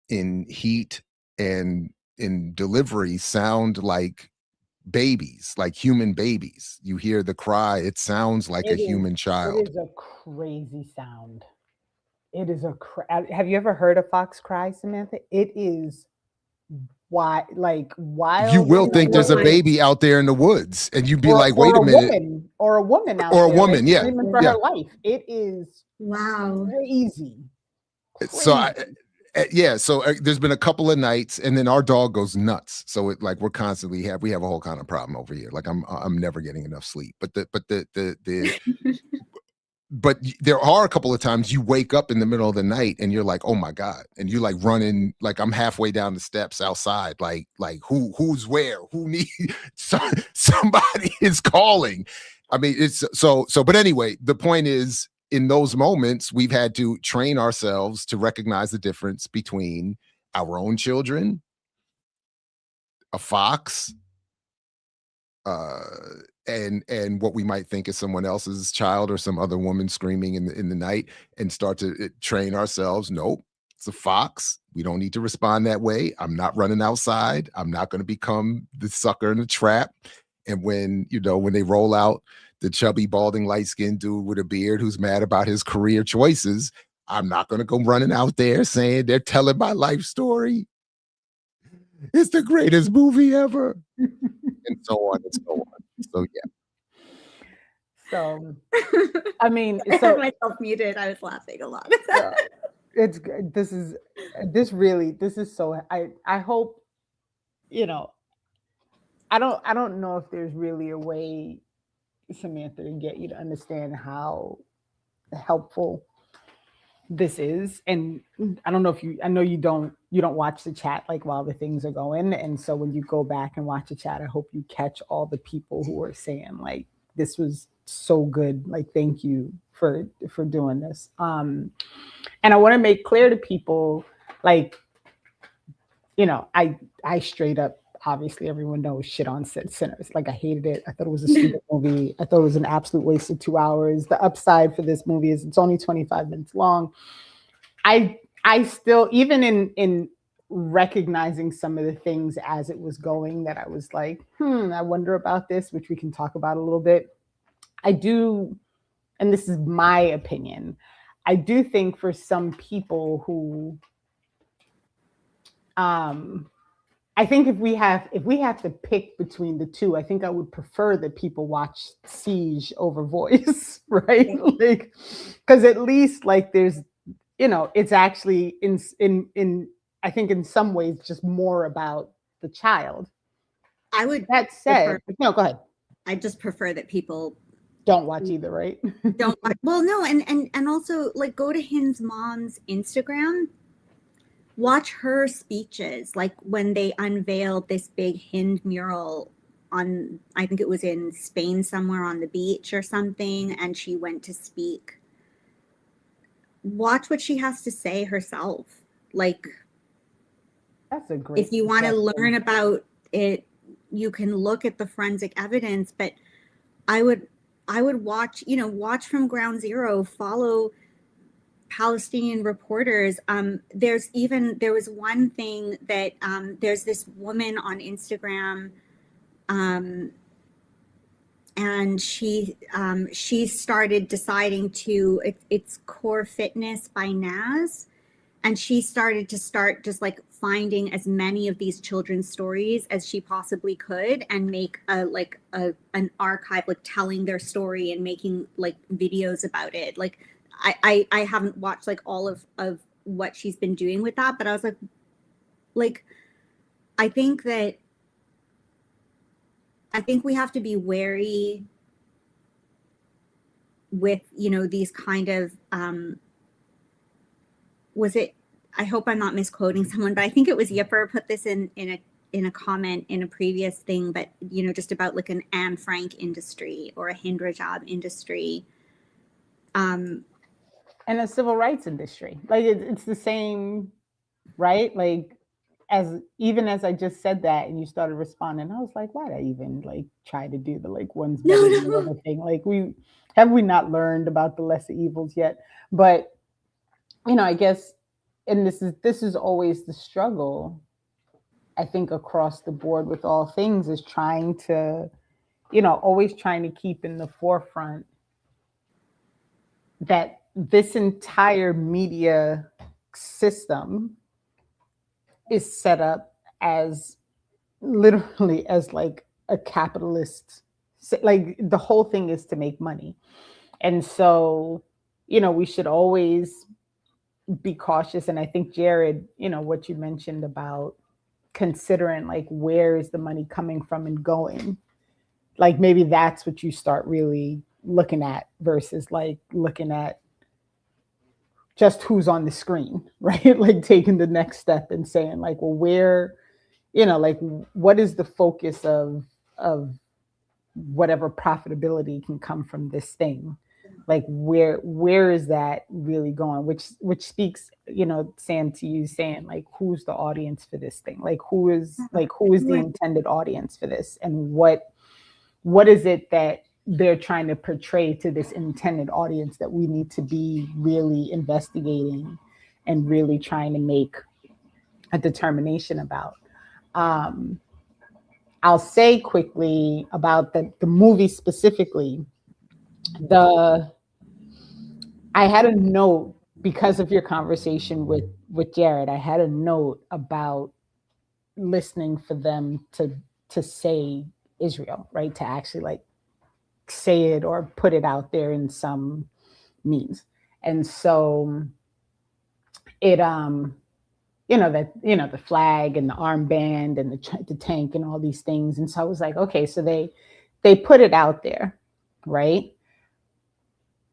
in heat and in delivery sound like babies, like human babies. You hear the cry, it sounds like a human child. It is a crazy sound. It is have you ever heard a fox cry, Samantha? It is wild. You will think there's a baby out there in the woods, and you'd be like, "Wait a minute," or a woman out or a there, woman, like, yeah, screaming for yeah. her life. It is crazy. So So there's been a couple of nights, and then our dog goes nuts. So it like we're constantly we have a whole kind of problem over here. Like I'm never getting enough sleep. But but there are a couple of times you wake up in the middle of the night and you're like, oh my God. And you're like running, like I'm halfway down the steps outside. Like who's where? Who needs somebody is calling. I mean, it's but anyway, the point is, in those moments, we've had to train ourselves to recognize the difference between our own children, a fox, and what we might think is someone else's child or some other woman screaming in the night, and start to train ourselves. Nope, it's a fox. We don't need to respond that way. I'm not running outside. I'm not going to become the sucker in the trap. And when they roll out the chubby, balding, light-skinned dude with a beard who's mad about his career choices, I'm not going to go running out there saying they're telling my life story. It's the greatest movie ever. And so on and so on. So yeah. So I mean, I had myself muted. I was laughing a lot. This is so. I hope, I don't know if there's really a way, Samantha, to get you to understand how helpful this is. And I don't know if I know you don't watch the chat like while the things are going. And so when you go back and watch the chat, I hope you catch all the people who are saying like, this was so good. Like, thank you for doing this. And I want to make clear to people, like, I straight up, obviously everyone knows, shit on Sinners. Like, I hated it. I thought it was a stupid movie. I thought it was an absolute waste of 2 hours. The upside for this movie is it's only 25 minutes long. I still, even in recognizing some of the things as it was going, that I was like, I wonder about this, which we can talk about a little bit. I do, and this is my opinion, I do think for some people who, I think if we have to pick between the two, I think I would prefer that people watch Siege over Voice, right? Like, because at least like there's, it's actually in I think in some ways just more about the child. I would. That said, go ahead. I just prefer that people don't watch either, right? Don't watch. Well, no, and also like go to Hind's mom's Instagram. Watch her speeches, like when they unveiled this big Hind mural on, I think it was in Spain somewhere on the beach or something, and she went to speak. Watch what she has to say herself. Like, that's a great. If you want to learn about it, you can look at the forensic evidence, but I would watch, watch from ground zero, follow Palestinian reporters. There was one thing that there's this woman on Instagram, and she started deciding to, it's Core Fitness by Naz, and she started just like finding as many of these children's stories as she possibly could and make an archive, like telling their story and making like videos about it. Like I haven't watched like all of what she's been doing with that, but I was like I think we have to be wary with, these kind of, I hope I'm not misquoting someone, but I think it was Yipper put this in a comment in a previous thing, but, just about like an Anne Frank industry or a Hind Rajab industry. And a civil rights industry. Like it's the same, right? Like, as I just said that and you started responding, I was like, why'd I even like try to do the like one's better than the other thing? Like, we not learned about the lesser evils yet? But I guess, and this is always the struggle, I think, across the board with all things, is trying to, always trying to keep in the forefront that this entire media system is set up as literally as like a capitalist, like the whole thing is to make money. And so, we should always be cautious. And I think, Jared, what you mentioned about considering like, where is the money coming from and going? Like maybe that's what you start really looking at versus like looking at just who's on the screen, right? Like taking the next step and saying like, well, where, like what is the focus of whatever profitability can come from this thing? Like where is that really going? Which speaks, Sam, to you saying like, who's the audience for this thing? Like who is the intended audience for this? And what is it that they're trying to portray to this intended audience that we need to be really investigating and really trying to make a determination about? I'll say quickly about the movie specifically. I had a note because of your conversation with Jared. I had a note about listening for them to say Israel, right? To actually like say it or put it out there in some means. And so it the flag and the armband and the tank and all these things. And so I was like, okay, so they put it out there, right?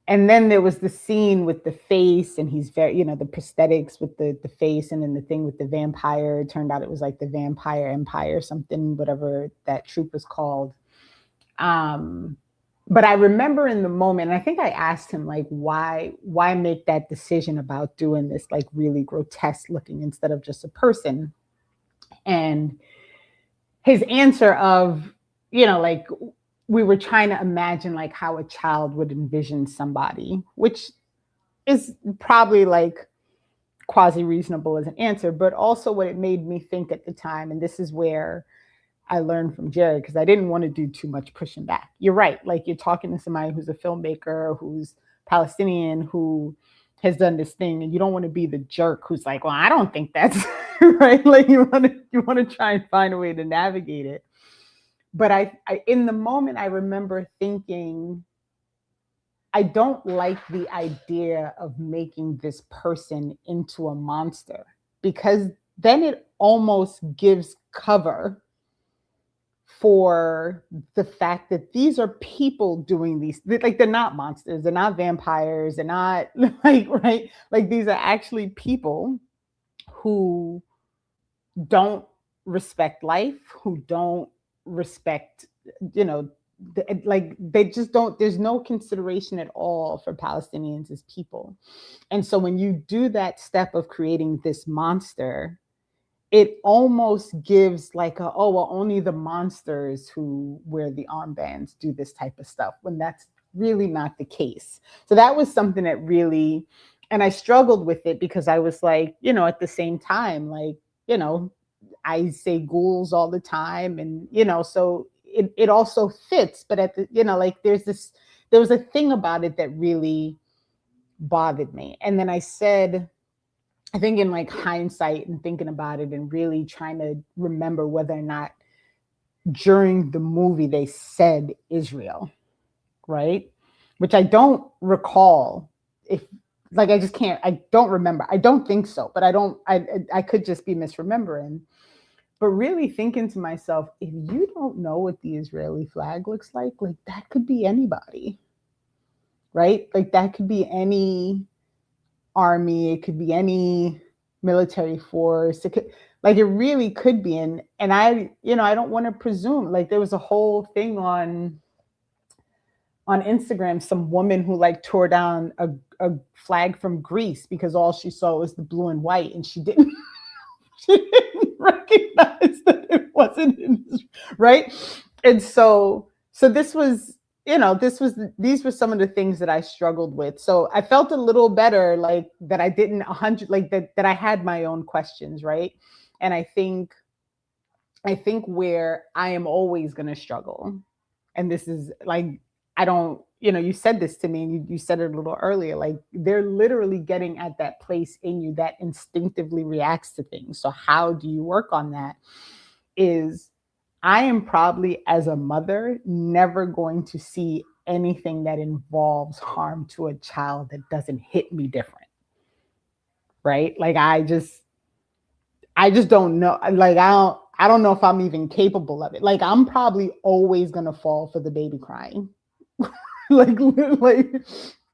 And then there was the scene with the face, and he's very, the prosthetics with the face, and then the thing with the vampire. It turned out it was like the Vampire Empire, something, whatever that troop was called. But I remember in the moment, and I think I asked him like, why make that decision about doing this like really grotesque looking instead of just a person? And his answer of, like, we were trying to imagine like how a child would envision somebody, which is probably like quasi reasonable as an answer, but also what it made me think at the time. And this is where I learned from Jared, because I didn't want to do too much pushing back. You're right. Like you're talking to somebody who's a filmmaker, who's Palestinian, who has done this thing, and you don't want to be the jerk who's like, well, I don't think that's right. Like you want to try and find a way to navigate it. But I in the moment, I remember thinking, I don't like the idea of making this person into a monster, because then it almost gives cover for the fact that these are people doing these, like they're not monsters, they're not vampires, they're not like, right? Like these are actually people who don't respect life, who don't respect, like they just don't, there's no consideration at all for Palestinians as people. And so when you do that step of creating this monster, it almost gives like only the monsters who wear the armbands do this type of stuff, when that's really not the case. So that was something that really, and I struggled with it because I was like, at the same time, like, I say ghouls all the time, and so it also fits, but at the, like there was a thing about it that really bothered me. And then I said, I think in like hindsight and thinking about it and really trying to remember whether or not during the movie they said Israel, right? Which I don't recall. If like, I just can't, I don't remember. I don't think so, but I could just be misremembering. But really thinking to myself, if you don't know what the Israeli flag looks like that could be anybody, right? Like that could be any army, it could be any military force, it really could be. And I don't want to presume. Like there was a whole thing on Instagram, some woman who like tore down a flag from Greece because all she saw was the blue and white, and she didn't recognize that it wasn't in Israel, right? And so this was, these were some of the things that I struggled with. So I felt a little better, like that I didn't 100, like that I had my own questions, right? And I think where I am always going to struggle, and this is like, I don't, you said this to me, and you said it a little earlier, like they're literally getting at that place in you that instinctively reacts to things. So how do you work on that? Is I am probably, as a mother, never going to see anything that involves harm to a child that doesn't hit me different. Right? Like I just don't know. Like I don't know if I'm even capable of it. Like I'm probably always gonna fall for the baby crying. like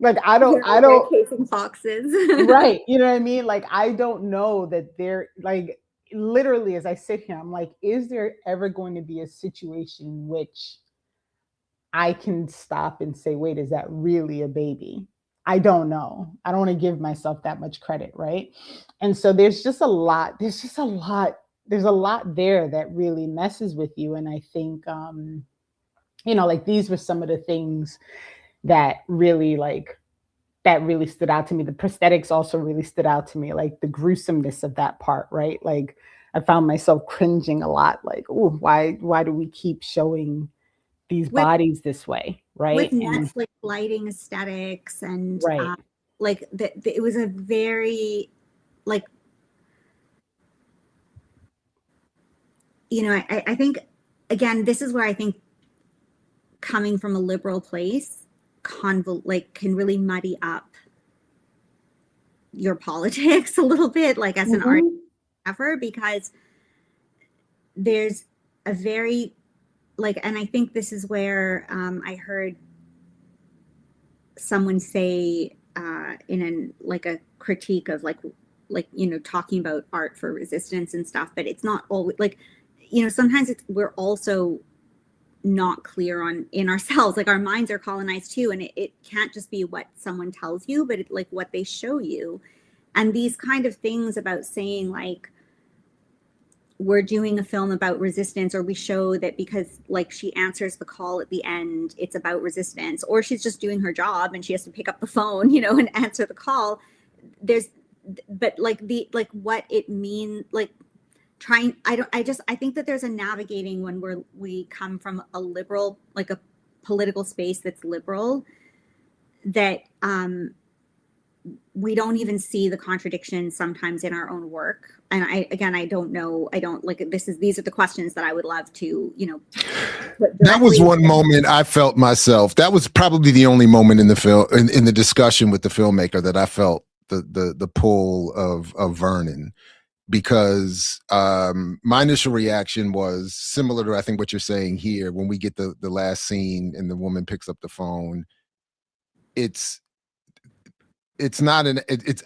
like I don't chasing foxes. right. You know what I mean? Like I don't know that they're like literally as I sit here, I'm like, is there ever going to be a situation in which I can stop and say, wait, is that really a baby? I don't know. I don't want to give myself that much credit, right? And so there's a lot there that really messes with you. And I think like these were some of the things that really stood out to me. The prosthetics also really stood out to me, like the gruesomeness of that part, right? Like I found myself cringing a lot, like, oh, why do we keep showing these bodies this way, right? With Netflix lighting aesthetics and right. Like it was a very like, I think again, this is where I think coming from a liberal place can really muddy up your politics a little bit, like as an art ever, because there's a very and I think this is where I heard someone say in a critique of talking about art for resistance and stuff, but it's not always sometimes we're also not clear in ourselves, like our minds are colonized too, and it can't just be what someone tells you, but what they show you. And these kind of things about saying we're doing a film about resistance, or we show that because she answers the call at the end, it's about resistance, or she's just doing her job and she has to pick up the phone, and answer the call. But what it means, I think that there's a navigating when we come from a liberal, a political space that's liberal, that we don't even see the contradiction sometimes in our own work. And I don't know. These are the questions that I would love to, that was one moment I felt myself. That was probably the only moment in the film, in the discussion with the filmmaker, that I felt the pull of Vernon, because my initial reaction was similar to, I think, what you're saying here. When we get the last scene and the woman picks up the phone, it's not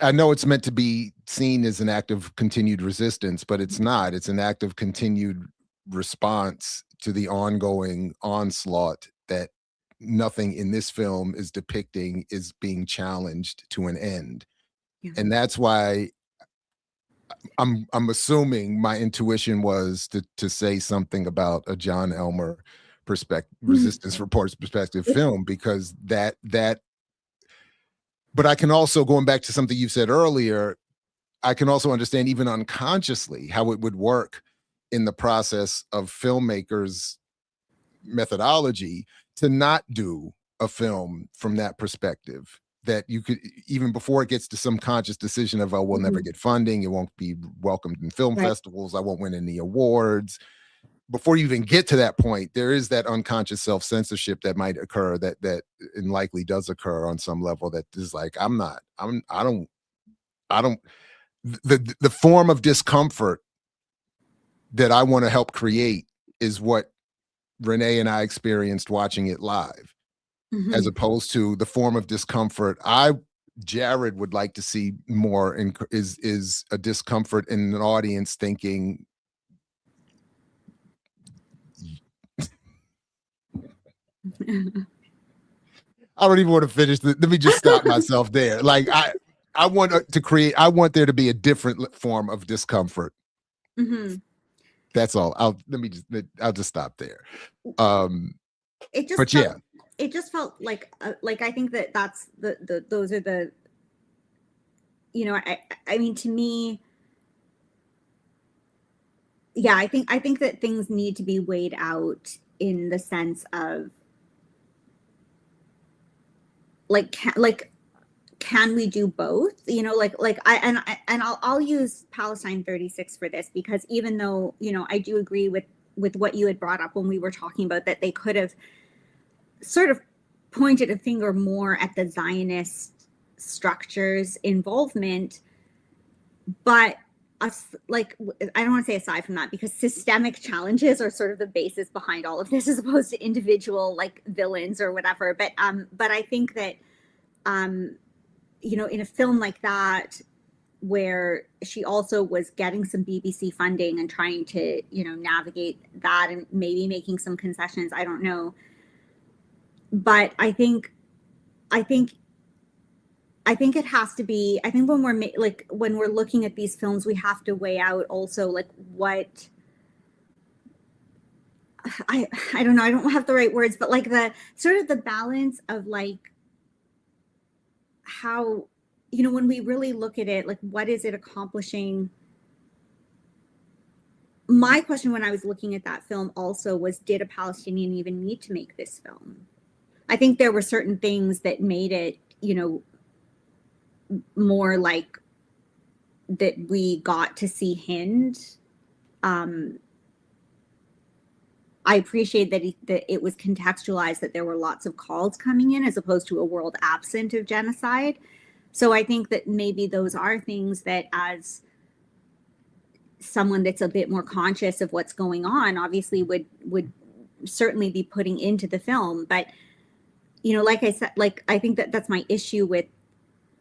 I know it's meant to be seen as an act of continued resistance, but it's not. It's an act of continued response to the ongoing onslaught that nothing in this film is depicting is being challenged to an end. Yeah. And that's why I'm assuming my intuition was to say something about a John Elmer resistance reports perspective film, because that but I can also, going back to something you said earlier, I can also understand even unconsciously how it would work in the process of filmmakers' methodology to not do a film from that perspective. That you could, even before it gets to some conscious decision of, oh, we'll never get funding, it won't be welcomed in film festivals, I won't win any awards. Before you even get to that point, there is that unconscious self-censorship that might occur, that and likely does occur on some level, that is like, the form of discomfort that I want to help create is what Renee and I experienced watching it live, as opposed to the form of discomfort Jared would like to see more is a discomfort in an audience thinking, I don't even want to finish. Let me just stop myself there. Like I want to create. I want there to be a different form of discomfort. That's all. I'll just stop there. It just felt like I think that's those are the, I mean, to me, yeah, I think that things need to be weighed out in the sense of can we do both? You know, I'll use Palestine 36 for this, because even though, you know, I do agree with what you had brought up when we were talking about that they could have sort of pointed a finger more at the Zionist structure's involvement, but like, I don't want to say aside from that, because systemic challenges are sort of the basis behind all of this, as opposed to individual like villains or whatever. But I think that you know, in a film like that, where she also was getting some BBC funding and trying to, you know, navigate that and maybe making some concessions, I don't know. But I think it has to be, I think when when we're looking at these films, we have to weigh out also like what, I don't know, I don't have the right words, but like the sort of the balance of like how, you know, when we really look at it, like what is it accomplishing? My question when I was looking at that film also was, did a Palestinian even need to make this film? I think there were certain things that made it, you know, more like that we got to see Hind. I appreciate that it was contextualized, that there were lots of calls coming in as opposed to a world absent of genocide. So I think that maybe those are things that, as someone that's a bit more conscious of what's going on, obviously would certainly be putting into the film. But, you know, like I said, like, I think that that's my issue with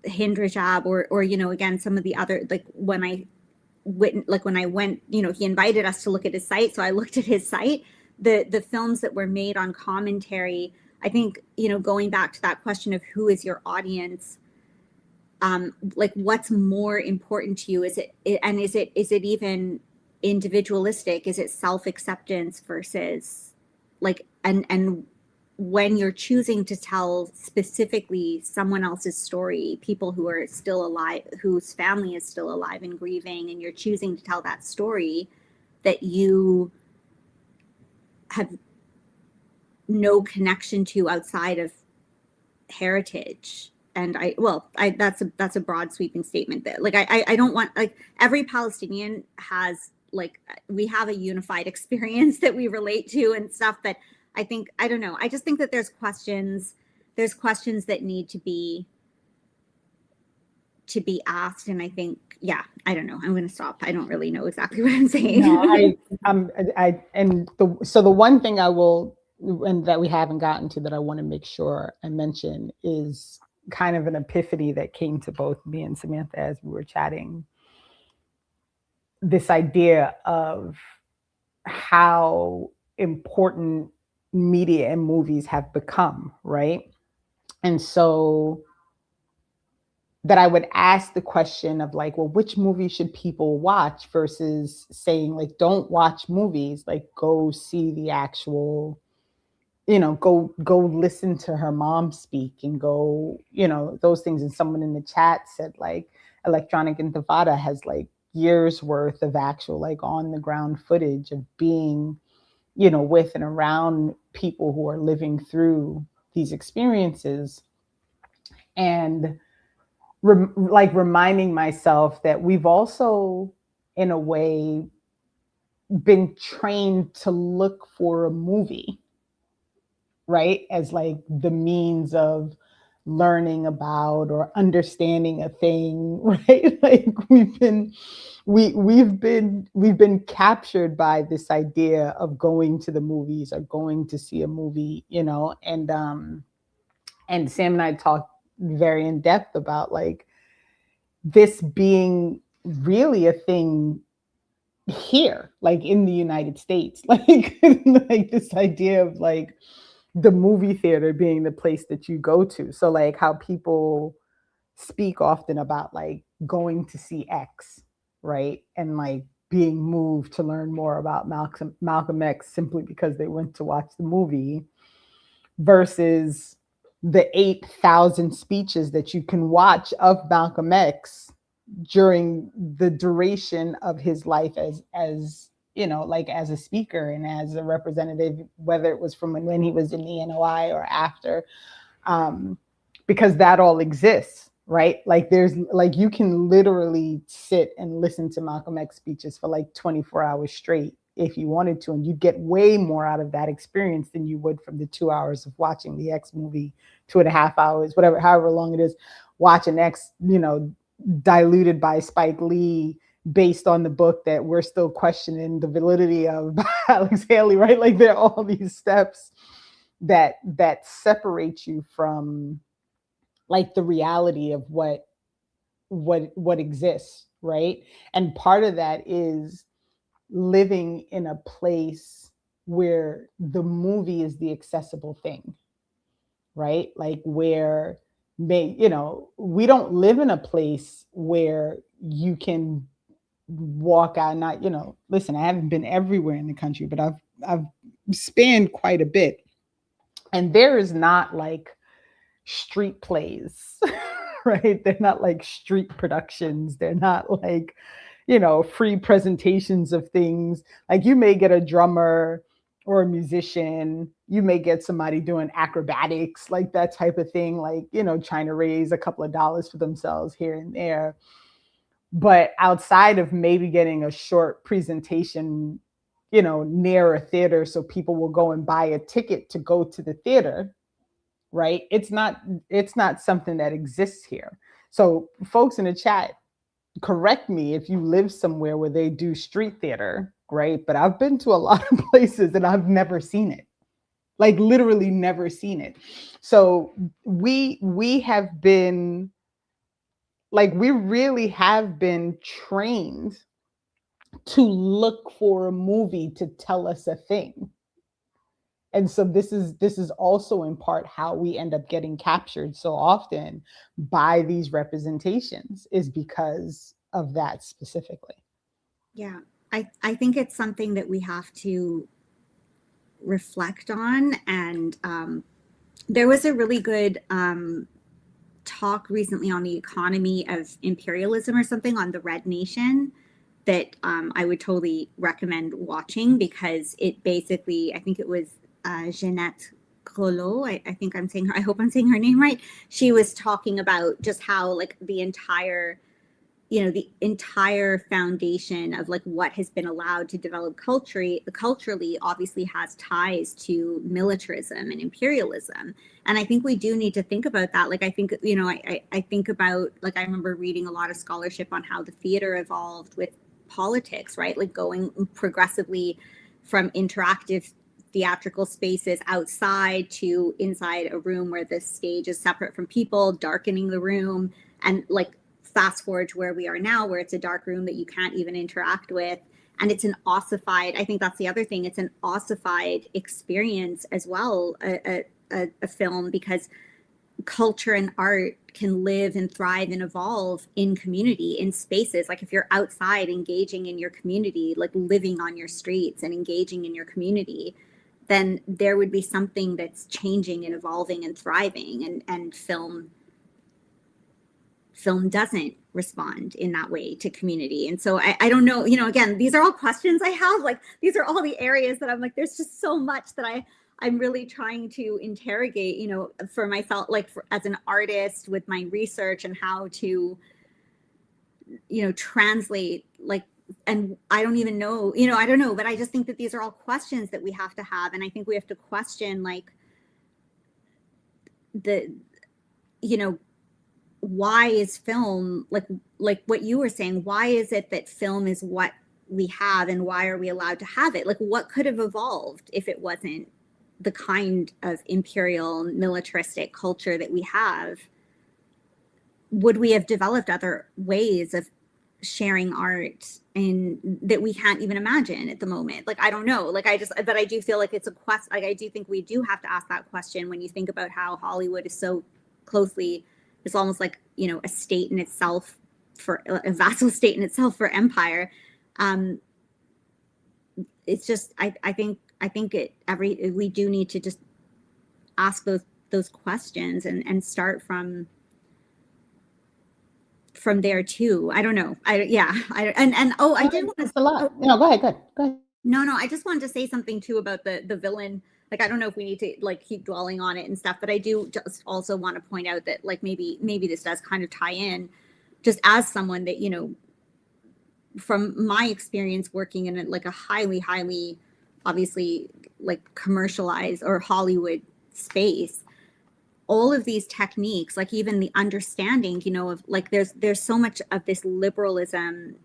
Hind Rajab, or, you know, again, some of the other, like when I went, you know, he invited us to look at his site. So I looked at his site, the films that were made on commentary. I think, you know, going back to that question of who is your audience, like what's more important to you? Is it even individualistic? Is it self-acceptance versus like, and when you're choosing to tell specifically someone else's story, people who are still alive, whose family is still alive and grieving, and you're choosing to tell that story that you have no connection to outside of heritage. And that's a broad sweeping statement that, like, I don't want, like, every Palestinian has, like, we have a unified experience that we relate to and stuff. But I think, I don't know, I just think that there's questions that need to be asked. And I think, yeah, I don't know, I'm going to stop. I don't really know exactly what I'm saying. No, so the one thing I will, and that we haven't gotten to, that I want to make sure I mention, is kind of an epiphany that came to both me and Samantha as we were chatting. This idea of how important media and movies have become, right? And so that I would ask the question of like, well, which movie should people watch, versus saying like, don't watch movies, like go see the actual, you know, go listen to her mom speak, and go, you know, those things. And someone in the chat said like Electronic Intifada has like years worth of actual like on the ground footage of being, you know, with and around people who are living through these experiences. And reminding myself that we've also, in a way, been trained to look for a movie, right, as like the means of learning about or understanding a thing, right? Like we've been captured by this idea of going to the movies or going to see a movie, you know. And Sam and I talked very in depth about like this being really a thing here, like in the United States, like like this idea of like the movie theater being the place that you go to. So like how people speak often about like going to see X, right? And like being moved to learn more about Malcolm X simply because they went to watch the movie, versus the 8,000 speeches that you can watch of Malcolm X during the duration of his life as you know, like as a speaker and as a representative, whether it was from when he was in the NOI or after. because that all exists, right? Like there's like, you can literally sit and listen to Malcolm X speeches for like 24 hours straight if you wanted to, and you'd get way more out of that experience than you would from the 2 hours of watching the X movie, 2.5 hours, whatever, however long it is, watching X, you know, diluted by Spike Lee based on the book that we're still questioning the validity of by Alex Haley, right? Like there are all these steps that separate you from like the reality of what exists, right? And part of that is living in a place where the movie is the accessible thing, right? Like where you know, we don't live in a place where you can walk out, not, you know, listen, I haven't been everywhere in the country, but I've spanned quite a bit. And there is not like street plays, right? They're not like street productions. They're not like, you know, free presentations of things. Like you may get a drummer or a musician, you may get somebody doing acrobatics, like that type of thing, like, you know, trying to raise a couple of dollars for themselves here and there. But outside of maybe getting a short presentation, you know, near a theater, so people will go and buy a ticket to go to the theater, right? It's not something that exists here. So folks in the chat, correct me if you live somewhere where they do street theater, right? But I've been to a lot of places and I've never seen it, like literally never seen it. So we have been, like, we really have been trained to look for a movie to tell us a thing. And so this is also in part how we end up getting captured so often by these representations, is because of that specifically. Yeah, I think it's something that we have to reflect on. And there was a really good talk recently on the economy of imperialism or something on the Red Nation that I would totally recommend watching, because it basically, I think it was Jeanette Collot, I think I'm saying her, I hope I'm saying her name right. She was talking about just how like the entire, you know, the entire foundation of like what has been allowed to develop culturally obviously has ties to militarism and imperialism. And I think we do need to think about that. Like, I think, you know, I think about, like, I remember reading a lot of scholarship on how the theater evolved with politics, right? Like going progressively from interactive theatrical spaces outside to inside a room where the stage is separate from people, darkening the room, and like fast forward to where we are now, where it's a dark room that you can't even interact with. And it's an ossified, I think that's the other thing, it's an ossified experience as well, a film, because culture and art can live and thrive and evolve in community, in spaces. Like if you're outside engaging in your community, like living on your streets and engaging in your community, then there would be something that's changing and evolving and thriving. And film doesn't respond in that way to community. And so I don't know, you know, again, these are all questions I have, like these are all the areas that I'm like, there's just so much that I'm really trying to interrogate, you know, for myself, like as an artist with my research and how to, you know, translate, like, and I don't even know, you know, I don't know, but I just think that these are all questions that we have to have. And I think we have to question, like, you know, why is film, like what you were saying, why is it that film is what we have, and why are we allowed to have it? Like, what could have evolved if it wasn't the kind of imperial militaristic culture that we have? Would we have developed other ways of sharing art and that we can't even imagine at the moment? Like, I don't know, like but I do feel like it's a quest. Like, I do think we do have to ask that question when you think about how Hollywood is so closely, it's almost like, you know, a state in itself, for a vassal state in itself for empire. It's just, I think we do need to just ask those questions and start from there too. I don't know. I did want to, a lot. No, go ahead. No, I just wanted to say something too about the villain like, I don't know if we need to like keep dwelling on it and stuff, but I do just also want to point out that like maybe this does kind of tie in, just as someone that, you know, from my experience working in like a highly obviously like commercialized or Hollywood space, all of these techniques, like even the understanding, you know, of like there's so much of this liberalism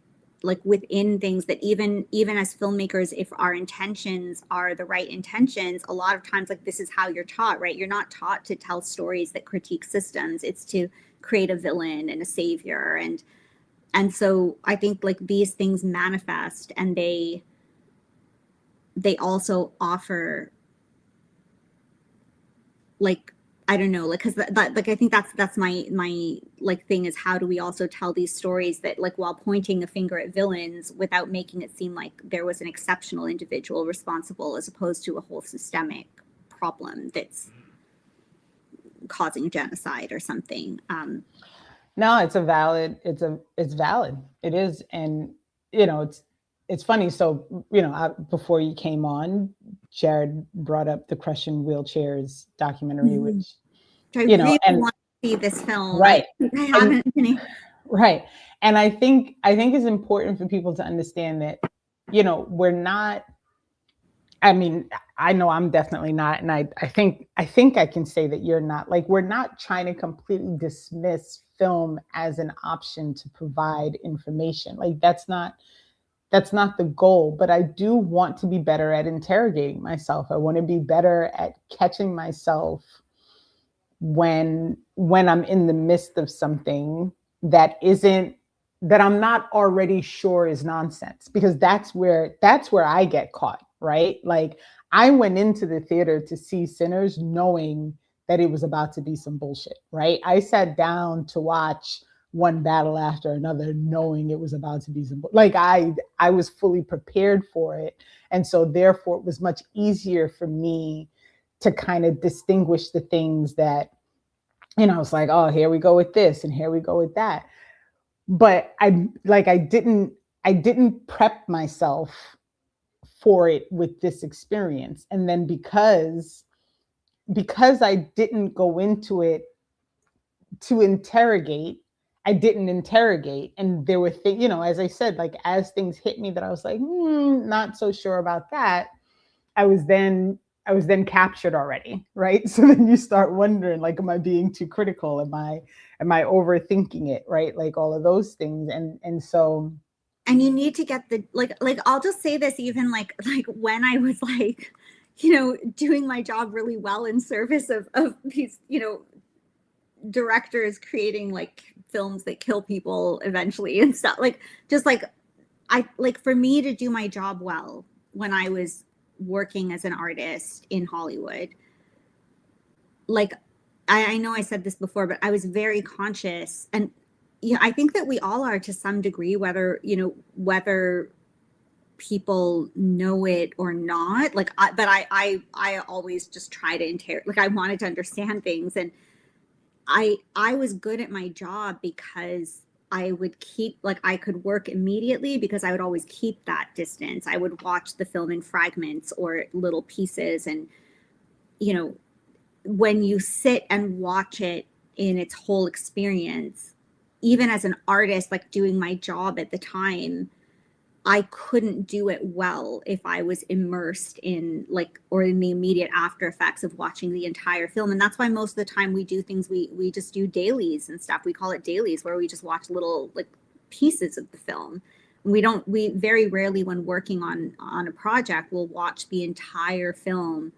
like within things that even as filmmakers, if our intentions are the right intentions, a lot of times like this is how you're taught, right? You're not taught to tell stories that critique systems. It's to create a villain and a savior. And so I think like these things manifest, and they also offer like, I don't know, like, cause that like, I think that's my like thing is, how do we also tell these stories that like, while pointing a finger at villains without making it seem like there was an exceptional individual responsible, as opposed to a whole systemic problem that's causing genocide or something. No, it's valid. It is. And, you know, it's funny. So, you know, before you came on, Jared brought up the Crushing Wheelchairs documentary, Mm-hmm. which, I you know, really and want to see this film. right. I haven't. Right. And I think it's important for people to understand that, you know, we're not, I mean, I know I'm definitely not, and I think I can say that you're not. Like, we're not trying to completely dismiss film as an option to provide information. Like, that's not the goal. But I do want to be better at interrogating myself. I want to be better at catching myself when I'm in the midst of something that I'm not already sure is nonsense, because that's where I get caught. Right? Like, I went into the theater to see Sinners knowing that it was about to be some bullshit, right? I sat down to watch one battle after another knowing it was about to be some, like, I was fully prepared for it. And so therefore it was much easier for me to kind of distinguish the things that, you know, I was like, oh, here we go with this and here we go with that. But I didn't prep myself for it with this experience. And then because I didn't go into it to interrogate, I didn't interrogate. And there were things, you know, as I said, like, as things hit me that I was like, not so sure about that, I was then captured already, right? So then you start wondering, like, am I being too critical? Am I overthinking it, right? Like, all of those things. And so, and you need to get the like I'll just say this, even like when I was like, you know, doing my job really well in service of these, you know, directors creating like films that kill people eventually and stuff, like, just like, I like, for me to do my job well when I was working as an artist in Hollywood, like, I know I said this before, but I was very conscious, and yeah, I think that we all are to some degree, whether, you know, whether people know it or not. Like, I always just try to like, I wanted to understand things, and I was good at my job because I would keep, like, I could work immediately because I would always keep that distance. I would watch the film in fragments or little pieces, and, you know, when you sit and watch it in its whole experience, even as an artist, like doing my job at the time, I couldn't do it well if I was immersed in, like, or in the immediate after effects of watching the entire film. And that's why most of the time we do things, we just do dailies and stuff. We call it dailies, where we just watch little like pieces of the film. We very rarely, when working on a project, will watch the entire film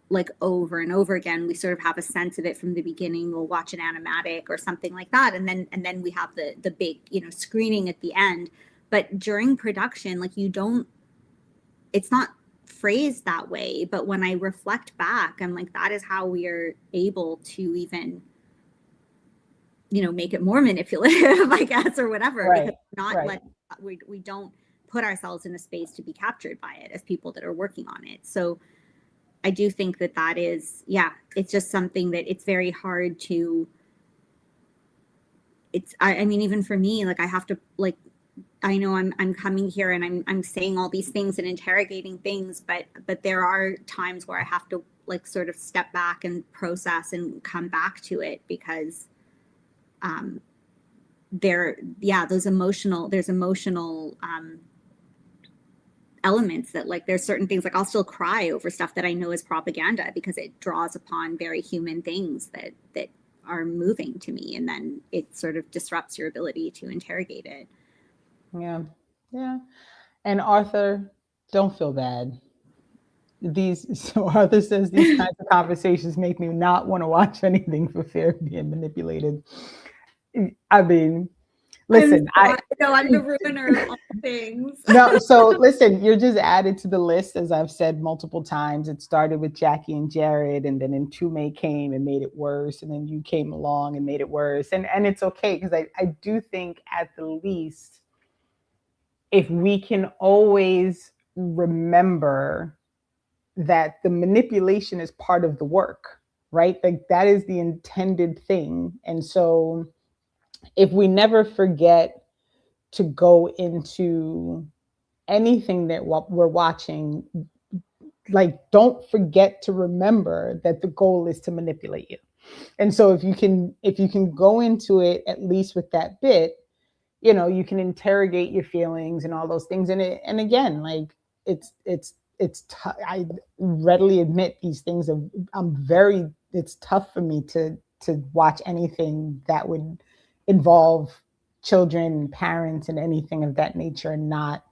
like over and over again. We sort of have a sense of it from the beginning. We'll watch an animatic or something like that, and then we have the big, you know, screening at the end. But during production, like, it's not phrased that way, but when I reflect back, I'm like, that is how we are able to even, you know, make it more manipulative, I guess, or whatever. Right, Because we don't put ourselves in a space to be captured by it as people that are working on it. So I do think that is, yeah, it's just something that it's very hard to, I mean, even for me, like, I have to, like, I'm coming here and I'm saying all these things and interrogating things, but there are times where I have to like sort of step back and process and come back to it, because there's emotional elements that, like, there's certain things, like I'll still cry over stuff that I know is propaganda because it draws upon very human things that are moving to me, and then it sort of disrupts your ability to interrogate it. Yeah. And Arthur, don't feel bad. So Arthur says these kinds of conversations make me not want to watch anything for fear of being manipulated. I mean, listen, I'm the ruiner of all things. No, so listen, you're just added to the list, as I've said multiple times. It started with Jackie and Jared, and then Ntume came and made it worse, and then you came along and made it worse. And it's okay, because I do think at the least, if we can always remember that the manipulation is part of the work, right? Like that is the intended thing. And so if we never forget to go into anything that we're watching, like don't forget to remember that the goal is to manipulate you. And so if you can go into it at least with that bit, you know, you can interrogate your feelings and all those things. And again, like it's I readily admit these things it's tough for me to watch anything that would involve children and parents and anything of that nature, and not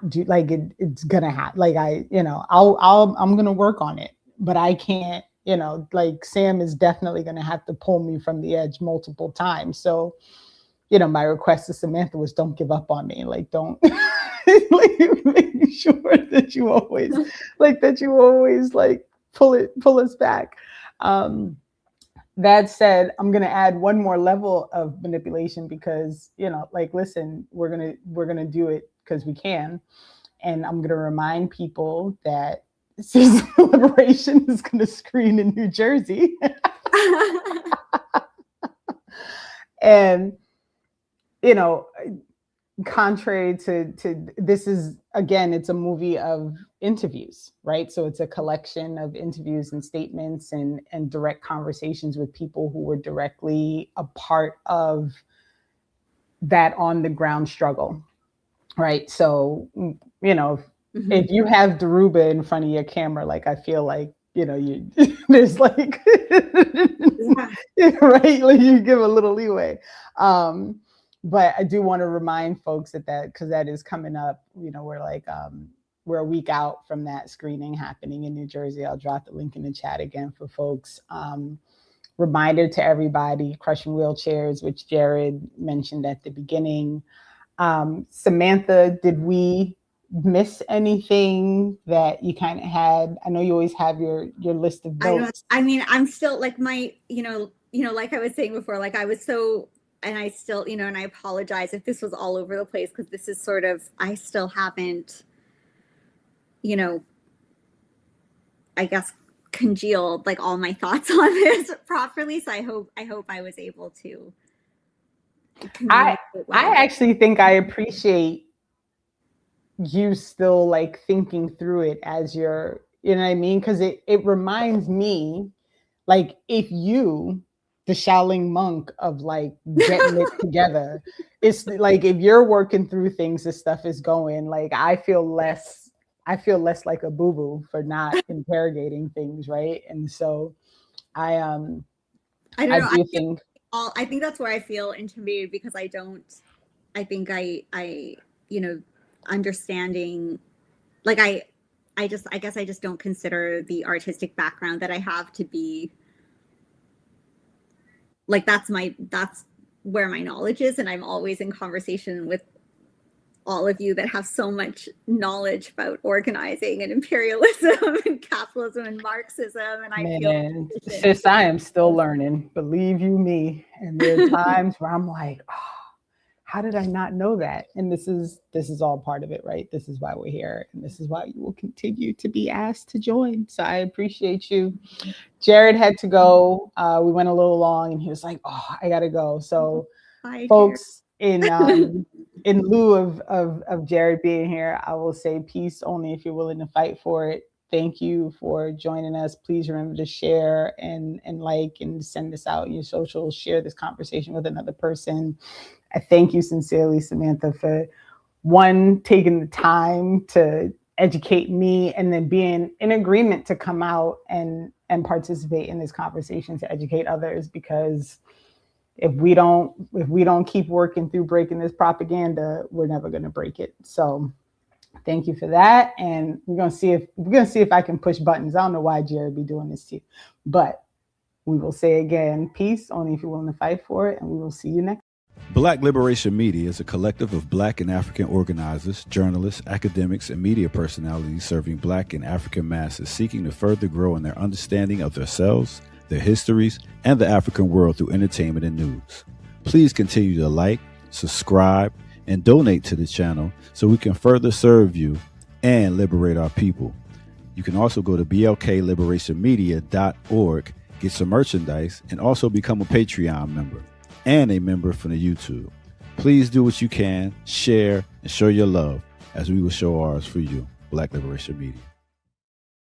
do, like, it's gonna happen. Like I'm gonna work on it, but I can't, like Sam is definitely gonna have to pull me from the edge multiple times. So, my request to Samantha was, don't give up on me. Like, don't like make sure that you always like pull us back. That said, I'm going to add one more level of manipulation, because, like, listen, we're going to do it because we can. And I'm going to remind people that Season of Liberation is going to screen in New Jersey. And, contrary to this is, again, it's a movie of interviews, right? So it's a collection of interviews and statements and direct conversations with people who were directly a part of that on the ground struggle, right? So, if you have Daruba in front of your camera, like, I feel like, you there's like, right? Like, you give a little leeway. But I do want to remind folks that because that is coming up, we're a week out from that screening happening in New Jersey. I'll drop the link in the chat again for folks. Reminder to everybody, Crushing Wheelchairs, which Jared mentioned at the beginning. Samantha, did we miss anything that you kind of had? I know you always have your list of notes. I mean, I'm still like my, like I was saying before, like I was so, and I still, and I apologize if this was all over the place, because this is sort of, I still haven't, I guess, congealed like all my thoughts on this properly. So I hope I was able to. I actually think I appreciate you still like thinking through it as you're, you know what I mean? Because it reminds me, like, if you, the Shaolin monk of like getting it together, it's like, if you're working through things, this stuff is going, like, I feel less like a boo-boo for not interrogating things, right? And so I don't know. I think that's where I feel intimidated, because I think I understanding, like I guess I just don't consider the artistic background that I have to be like, that's where my knowledge is. And I'm always in conversation with all of you that have so much knowledge about organizing and imperialism and capitalism and Marxism. And I am still learning, believe you me. And there are times where I'm like, oh, how did I not know that? And this is all part of it, right? This is why we're here. And this is why you will continue to be asked to join. So I appreciate you. Jared had to go. We went a little long and he was like, oh, I got to go. So folks, in lieu of Jared being here, I will say peace only if you're willing to fight for it. Thank you for joining us. Please remember to share and like and send this out in your socials. Share this conversation with another person. I thank you sincerely, Samantha, for taking the time to educate me and then being in agreement to come out and participate in this conversation to educate others, because if we don't keep working through breaking this propaganda, we're never going to break it. So thank you for that. And we're going to see if I can push buttons. I don't know why Jared be doing this to you, but we will say again, peace only if you're willing to fight for it. And we will see you next. Black Liberation Media is a collective of Black and African organizers, journalists, academics, and media personalities serving Black and African masses seeking to further grow in their understanding of themselves, their histories, and the African world through entertainment and news. Please continue to like, subscribe, and donate to the channel so we can further serve you and liberate our people. You can also go to blkliberationmedia.org, get some merchandise, and also become a Patreon member and a member from the YouTube. Please do what you can, share, and show your love as we will show ours for you. Black Liberation Media.